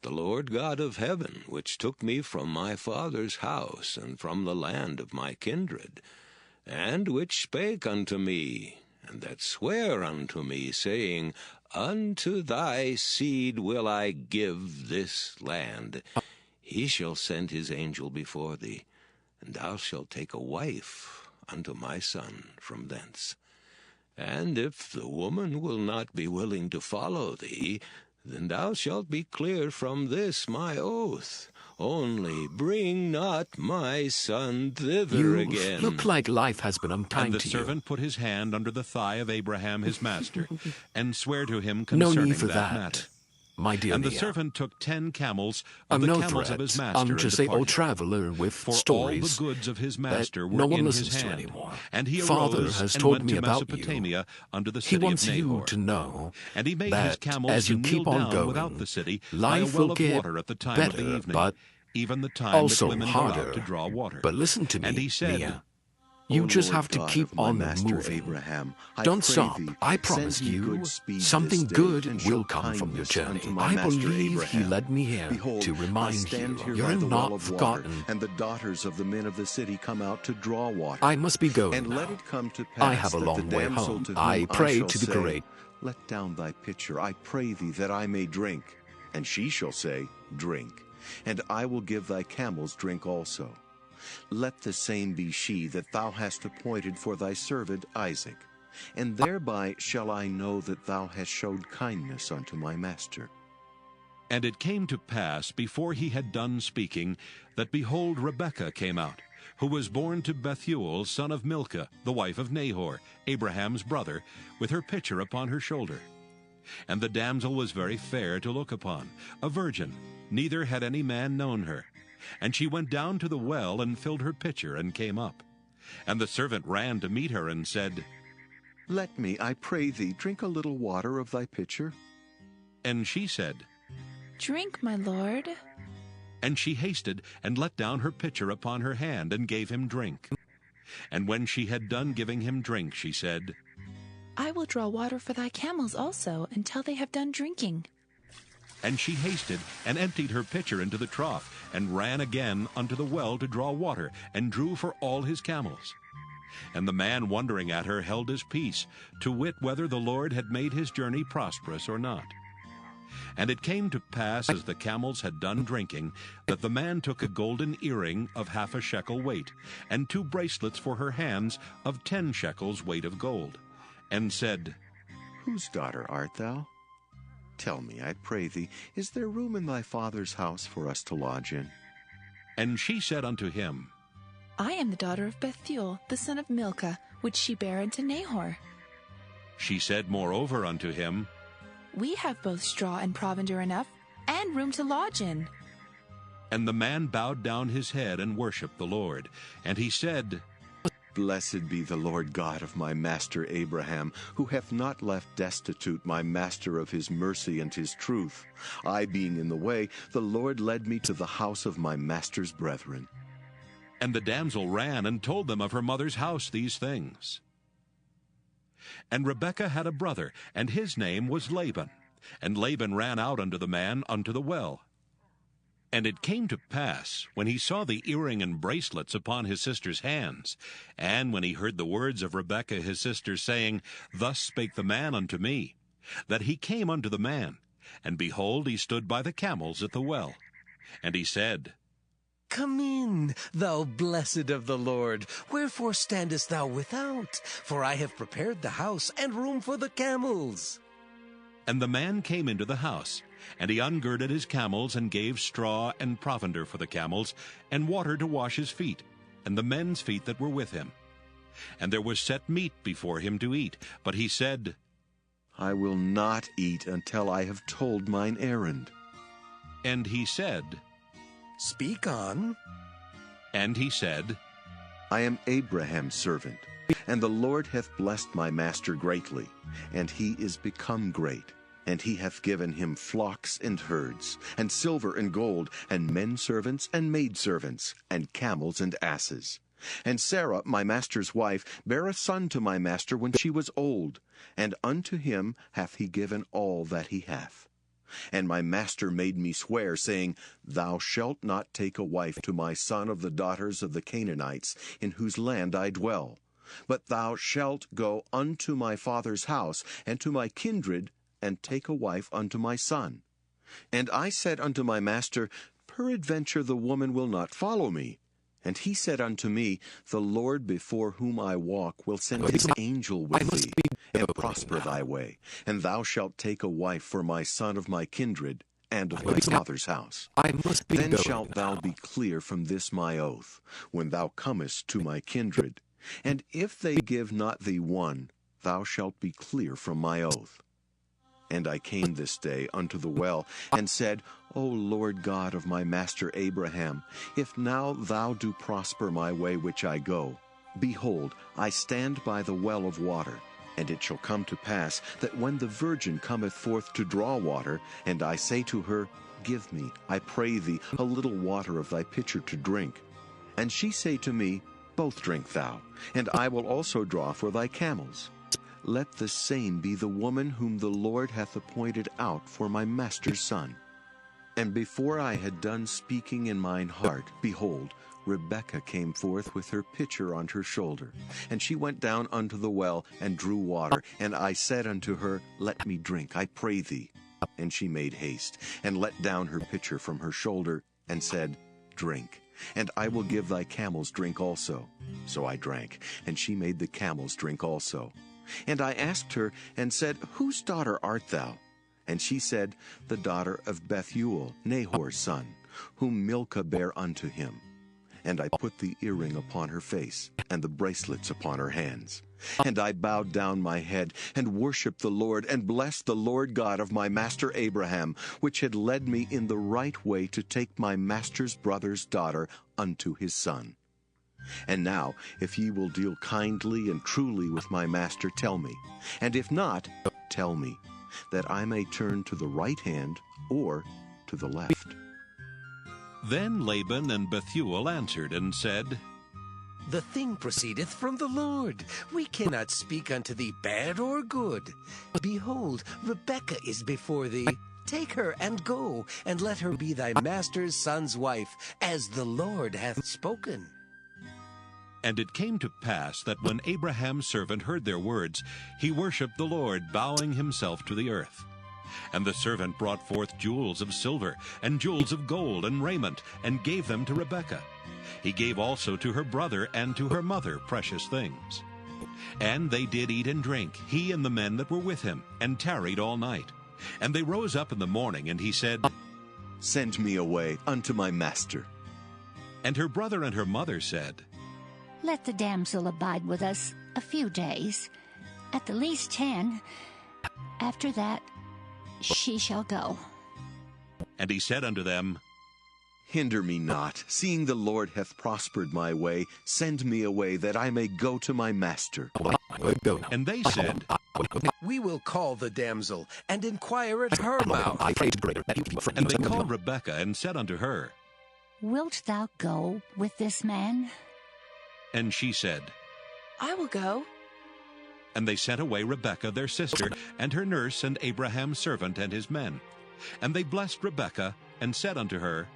The Lord God of heaven, which took me from my father's house, and from the land of my kindred, and which spake unto me, and that sware unto me, saying, Unto thy seed will I give this land, he shall send his angel before thee, and thou shalt take a wife unto my son from thence. And if the woman will not be willing to follow thee, then thou shalt be clear from this my oath. Only bring not my son thither again. You look like life has been unkind to you. And the servant put his hand under the thigh of Abraham his master, and sware to him concerning no need for that matter. My dear and the Leah, servant took 10 camels of I'm the no camels threat. of his master, I'm and just a departed. old traveler with For stories all the goods of his master were no one in listens his to hand. anymore. And he Father arose has and told went me to about Mesopotamia unto the He city wants of Nahor. you to know And he made that his camels as to you kneel keep on down going, without the city life by a well will of get water at the time better, of the evening, but even the time also that women go harder. out to draw water. But listen to me, and he said, Leah. You just have to God keep of my on master moving. Abraham, I Don't pray stop. thee, I send promise me you good speed something this day, good and will show come from your kindness journey. unto my I master believe Abraham. he led me here Behold, to I remind stand you here you're by the well not of forgotten. water, and the daughters of the men of the city come out to draw water. I must be going And now. let it come to pass I have a that long the way damsel home. to whom I pray shall to the say, great. Let down thy pitcher, I pray thee, that I may drink. And she shall say, Drink. And I will give thy camels drink also. Let the same be she that thou hast appointed for thy servant Isaac. And thereby shall I know that thou hast showed kindness unto my master. And it came to pass, before he had done speaking, that behold, Rebekah came out, who was born to Bethuel, son of Milcah, the wife of Nahor, Abraham's brother, with her pitcher upon her shoulder. And the damsel was very fair to look upon, a virgin, neither had any man known her. And she went down to the well, and filled her pitcher, and came up. And the servant ran to meet her, and said, Let me, I pray thee, drink a little water of thy pitcher. And she said, Drink, my lord. And she hasted, and let down her pitcher upon her hand, and gave him drink. And when she had done giving him drink, she said, I will draw water for thy camels also, until they have done drinking. And she hasted, and emptied her pitcher into the trough, and ran again unto the well to draw water, and drew for all his camels. And the man wondering at her held his peace, to wit whether the Lord had made his journey prosperous or not. And it came to pass, as the camels had done drinking, that the man took a golden earring of 1/2 shekel weight, and 2 bracelets for her hands of 10 shekels weight of gold, and said, Whose daughter art thou? Tell me, I pray thee, is there room in thy father's house for us to lodge in? And she said unto him, I am the daughter of Bethuel, the son of Milcah, which she bare unto Nahor. She said moreover unto him, We have both straw and provender enough, and room to lodge in. And the man bowed down his head and worshipped the Lord. And he said, Blessed be the Lord God of my master Abraham, who hath not left destitute my master of his mercy and his truth. I being in the way, the Lord led me to the house of my master's brethren. And the damsel ran and told them of her mother's house these things. And Rebekah had a brother, and his name was Laban. And Laban ran out unto the man unto the well. And it came to pass, when he saw the earring and bracelets upon his sister's hands, and when he heard the words of Rebekah his sister, saying, Thus spake the man unto me, that he came unto the man, and behold, he stood by the camels at the well. And he said, Come in, thou blessed of the Lord. Wherefore standest thou without? For I have prepared the house and room for the camels. And the man came into the house, and he ungirded his camels, and gave straw and provender for the camels, and water to wash his feet, and the men's feet that were with him. And there was set meat before him to eat. But he said, I will not eat until I have told mine errand. And he said, Speak on. And he said, I am Abraham's servant, and the Lord hath blessed my master greatly, and he is become great. And he hath given him flocks and herds, and silver and gold, and men servants and maidservants, and camels and asses. And Sarah, my master's wife, bare a son to my master when she was old, and unto him hath he given all that he hath. And my master made me swear, saying, Thou shalt not take a wife to my son of the daughters of the Canaanites, in whose land I dwell. But thou shalt go unto my father's house, and to my kindred, and take a wife unto my son. And I said unto my master, Peradventure the woman will not follow me. And he said unto me, The Lord before whom I walk will send his angel with thee, and prosper thy way. And thou shalt take a wife for my son of my kindred, and of my father's house. Then shalt thou be clear from this my oath, when thou comest to my kindred. And if they give not thee one, thou shalt be clear from my oath. And I came this day unto the well, and said, O Lord God of my master Abraham, if now thou do prosper my way which I go, behold, I stand by the well of water. And it shall come to pass that when the virgin cometh forth to draw water, and I say to her, Give me, I pray thee, a little water of thy pitcher to drink. And she say to me, Both drink thou, and I will also draw for thy camels. Let the same be the woman whom the Lord hath appointed out for my master's son. And before I had done speaking in mine heart, behold, Rebekah came forth with her pitcher on her shoulder. And she went down unto the well, and drew water. And I said unto her, Let me drink, I pray thee. And she made haste, and let down her pitcher from her shoulder, and said, Drink, and I will give thy camels drink also. So I drank, and she made the camels drink also. And I asked her, and said, Whose daughter art thou? And she said, The daughter of Bethuel, Nahor's son, whom Milcah bare unto him. And I put the earring upon her face, and the bracelets upon her hands. And I bowed down my head, and worshipped the Lord, and blessed the Lord God of my master Abraham, which had led me in the right way to take my master's brother's daughter unto his son. And now, if ye will deal kindly and truly with my master, tell me. And if not, tell me, that I may turn to the right hand or to the left. Then Laban and Bethuel answered and said, The thing proceedeth from the Lord. We cannot speak unto thee bad or good. Behold, Rebekah is before thee. Take her and go, and let her be thy master's son's wife, as the Lord hath spoken. And it came to pass that when Abraham's servant heard their words, he worshipped the Lord, bowing himself to the earth. And the servant brought forth jewels of silver, and jewels of gold, and raiment, and gave them to Rebekah. He gave also to her brother and to her mother precious things. And they did eat and drink, he and the men that were with him, and tarried all night. And they rose up in the morning, and he said, Send me away unto my master. And her brother and her mother said, Let the damsel abide with us a few days, at the least 10. After that, she shall go. And he said unto them, Hinder me not, seeing the Lord hath prospered my way. Send me away, that I may go to my master. And they said, We will call the damsel, and inquire at her mouth. And they called Rebekah, and said unto her, Wilt thou go with this man? And she said, I will go. And they sent away Rebekah their sister, and her nurse, and Abraham's servant, and his men. And they blessed Rebekah, and said unto her,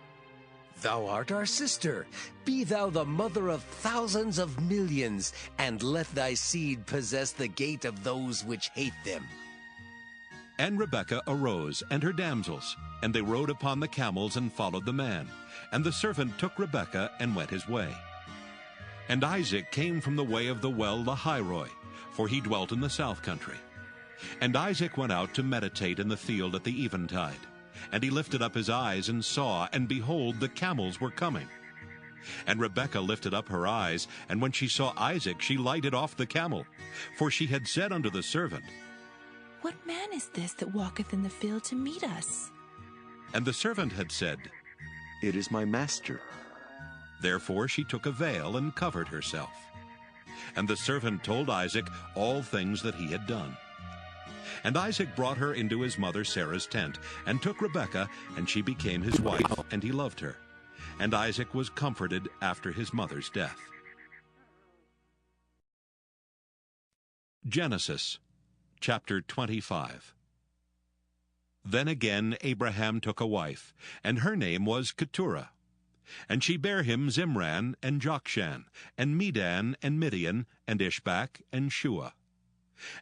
Thou art our sister. Be thou the mother of thousands of millions, and let thy seed possess the gate of those which hate them. And Rebekah arose, and her damsels, and they rode upon the camels, and followed the man. And the servant took Rebekah, and went his way. And Isaac came from the way of the well Lahairoi, for he dwelt in the south country. And Isaac went out to meditate in the field at the eventide. And he lifted up his eyes and saw, and behold, the camels were coming. And Rebekah lifted up her eyes, and when she saw Isaac, she lighted off the camel. For she had said unto the servant, What man is this that walketh in the field to meet us? And the servant had said, It is my master. Therefore she took a veil and covered herself. And the servant told Isaac all things that he had done. And Isaac brought her into his mother Sarah's tent, and took Rebekah, and she became his wife, and he loved her. And Isaac was comforted after his mother's death. Genesis chapter 25. Then again Abraham took a wife, and her name was Keturah. And she bare him Zimran, and Jokshan, and Medan, and Midian, and Ishbak, and Shua.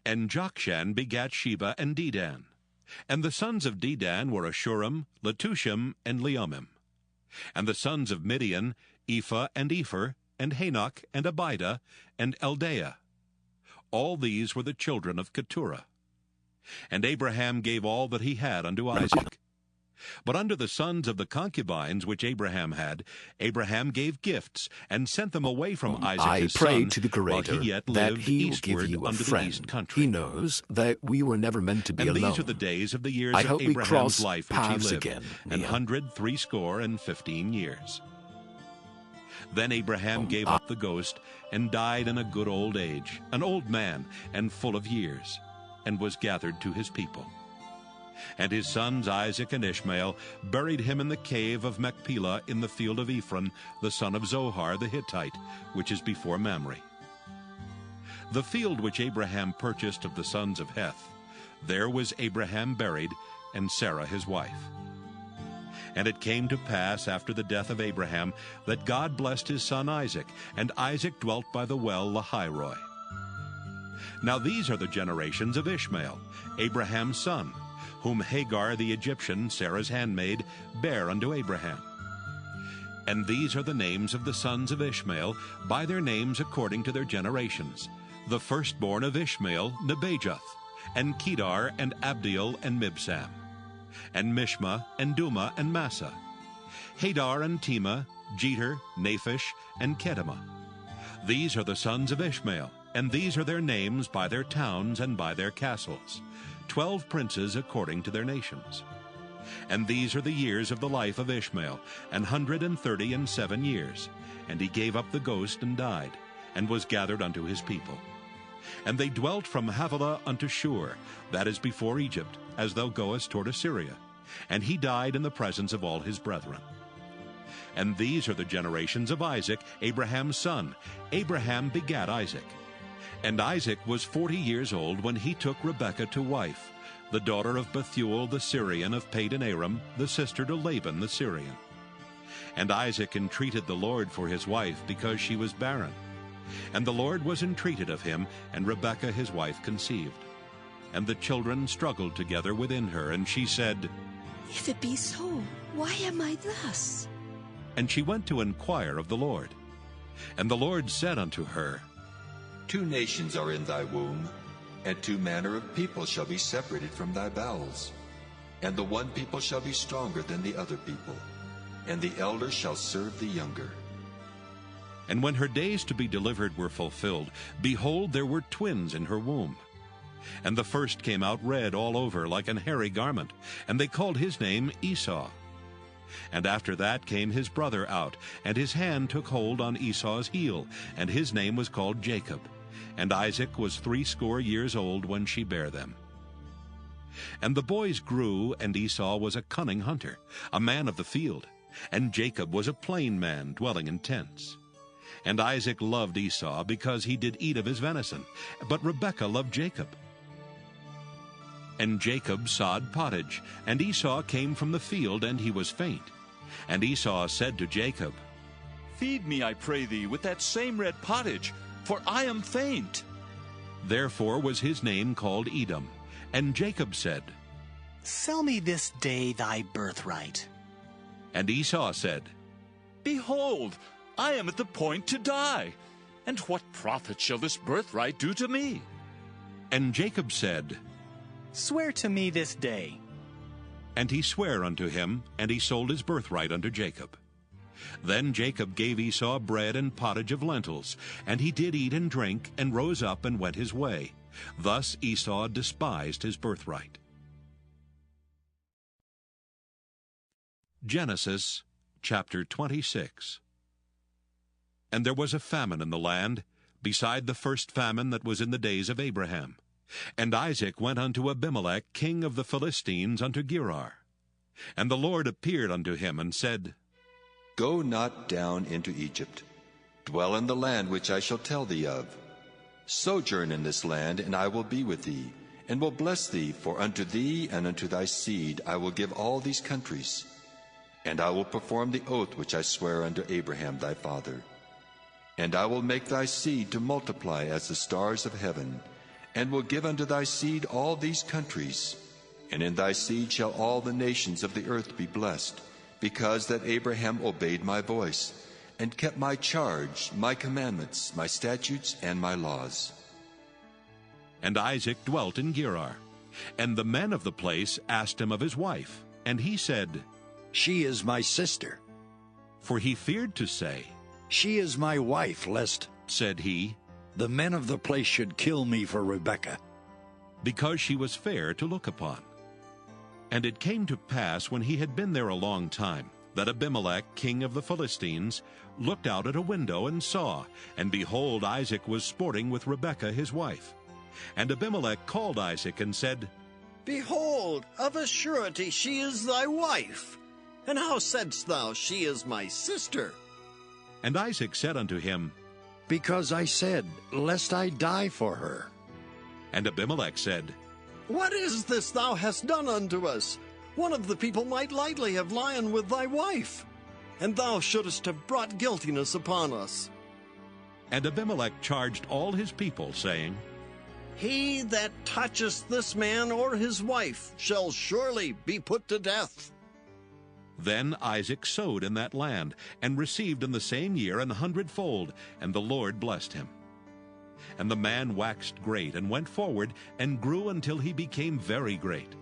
And Jokshan begat Sheba and Dedan. And the sons of Dedan were Ashurim, Letushim, and Leumim. And the sons of Midian, Ephah, and Epher, and Hanok, and Abidah, and Eldaah. All these were the children of Keturah. And Abraham gave all that he had unto Isaac. But unto the sons of the concubines which Abraham had, Abraham gave gifts, and sent them away from Isaac his son, I pray to the Creator while he yet that lived he will eastward give you a unto the friend. east country. He knows that we were never meant to be And alone. these are the days of the years I of hope we Abraham's cross life which he paths lived, again, 160 years. Then Abraham gave up the ghost, and died in a good old age, an old man, and full of years, and was gathered to his people. And his sons Isaac and Ishmael buried him in the cave of Machpelah in the field of Ephron, the son of Zohar the Hittite, which is before Mamre. The field which Abraham purchased of the sons of Heth, there was Abraham buried, and Sarah his wife. And it came to pass after the death of Abraham that God blessed his son Isaac, and Isaac dwelt by the well Lahairoi. Now these are the generations of Ishmael, Abraham's son, whom Hagar the Egyptian, Sarah's handmaid, bare unto Abraham. And these are the names of the sons of Ishmael, by their names according to their generations. The firstborn of Ishmael, Nebajoth, and Kedar, and Abdiel, and Mibsam, and Mishma, and Duma, and Massa, Hadar, and Tema, Jeter, Naphish, and Kedemah. These are the sons of Ishmael, and these are their names by their towns and by their castles, 12 princes according to their nations. And these are the years of the life of Ishmael, 137 years. And he gave up the ghost and died, and was gathered unto his people. And they dwelt from Havilah unto Shur, that is before Egypt, as thou goest toward Assyria. And he died in the presence of all his brethren. And these are the generations of Isaac, Abraham's son. Abraham begat Isaac. And Isaac was 40 years old when he took Rebekah to wife, the daughter of Bethuel the Syrian of Padan Aram, the sister to Laban the Syrian. And Isaac entreated the Lord for his wife, because she was barren. And the Lord was entreated of him, and Rebekah his wife conceived. And the children struggled together within her, and she said, If it be so, why am I thus? And she went to inquire of the Lord. And the Lord said unto her, 2 nations are in thy womb, and 2 manner of people shall be separated from thy bowels. And the one people shall be stronger than the other people, and the elder shall serve the younger. And when her days to be delivered were fulfilled, behold, there were twins in her womb. And the first came out red all over, like an hairy garment, and they called his name Esau. And after that came his brother out, and his hand took hold on Esau's heel, and his name was called Jacob. And Isaac was 80 years old when she bare them. And the boys grew, and Esau was a cunning hunter, a man of the field, and Jacob was a plain man, dwelling in tents. And Isaac loved Esau, because he did eat of his venison, but Rebekah loved Jacob. And Jacob sawed pottage, and Esau came from the field, and he was faint. And Esau said to Jacob, Feed me, I pray thee, with that same red pottage, for I am faint. Therefore was his name called Edom. And Jacob said, Sell me this day thy birthright. And Esau said, Behold, I am at the point to die, and what profit shall this birthright do to me? And Jacob said, Swear to me this day. And he sware unto him, and he sold his birthright unto Jacob. Then Jacob gave Esau bread and pottage of lentils, and he did eat and drink, and rose up and went his way. Thus Esau despised his birthright. Genesis chapter 26. And there was a famine in the land, beside the first famine that was in the days of Abraham. And Isaac went unto Abimelech, king of the Philistines, unto Gerar. And the Lord appeared unto him, and said, Go not down into Egypt. Dwell in the land which I shall tell thee of. Sojourn in this land, and I will be with thee, and will bless thee, for unto thee and unto thy seed I will give all these countries. And I will perform the oath which I sware unto Abraham thy father. And I will make thy seed to multiply as the stars of heaven, and will give unto thy seed all these countries. And in thy seed shall all the nations of the earth be blessed, because that Abraham obeyed my voice, and kept my charge, my commandments, my statutes, and my laws. And Isaac dwelt in Gerar. And the men of the place asked him of his wife. And he said, She is my sister. For he feared to say, She is my wife, lest, said he, the men of the place should kill me for Rebekah. Because she was fair to look upon. And it came to pass, when he had been there a long time, that Abimelech, king of the Philistines, looked out at a window and saw, and behold, Isaac was sporting with Rebekah his wife. And Abimelech called Isaac and said, Behold, of a surety she is thy wife. And how saidst thou, She is my sister? And Isaac said unto him, Because I said, Lest I die for her. And Abimelech said, What is this thou hast done unto us? One of the people might lightly have lion with thy wife, and thou shouldest have brought guiltiness upon us. And Abimelech charged all his people, saying, He that toucheth this man or his wife shall surely be put to death. Then Isaac sowed in that land, and received in the same year 100-fold, and the Lord blessed him. And the man waxed great, and went forward, and grew until he became very great.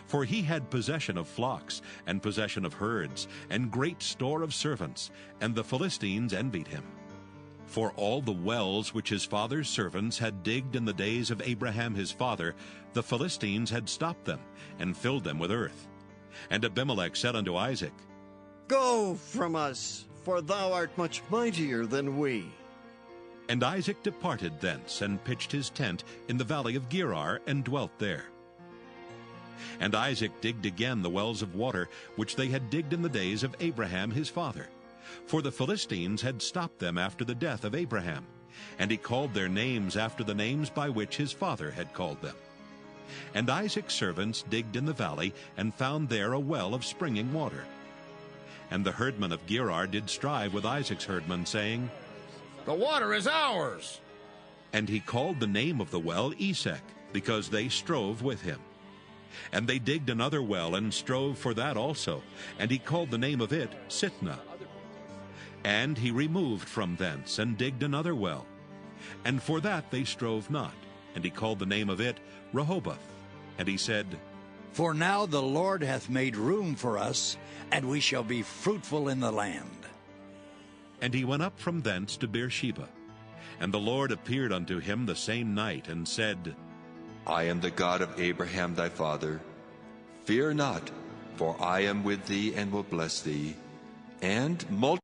For he had possession of flocks, and possession of herds, and great store of servants, and the Philistines envied him. For all the wells which his father's servants had digged in the days of Abraham his father, the Philistines had stopped them, and filled them with earth. And Abimelech said unto Isaac, Go from us, for thou art much mightier than we. And Isaac departed thence, and pitched his tent in the valley of Gerar, and dwelt there. And Isaac digged again the wells of water, which they had digged in the days of Abraham his father. For the Philistines had stopped them after the death of Abraham, and he called their names after the names by which his father had called them. And Isaac's servants digged in the valley, and found there a well of springing water. And the herdmen of Gerar did strive with Isaac's herdmen, saying, The water is ours. And he called the name of the well Esek, because they strove with him. And they digged another well, and strove for that also, and he called the name of it Sitnah. And he removed from thence, and digged another well. And for that they strove not, and he called the name of it Rehoboth. And he said, For now the Lord hath made room for us, and we shall be fruitful in the land. And he went up from thence to Beersheba. And the Lord appeared unto him the same night, and said, I am the God of Abraham thy father. Fear not, For I am with thee and will bless thee, and multiply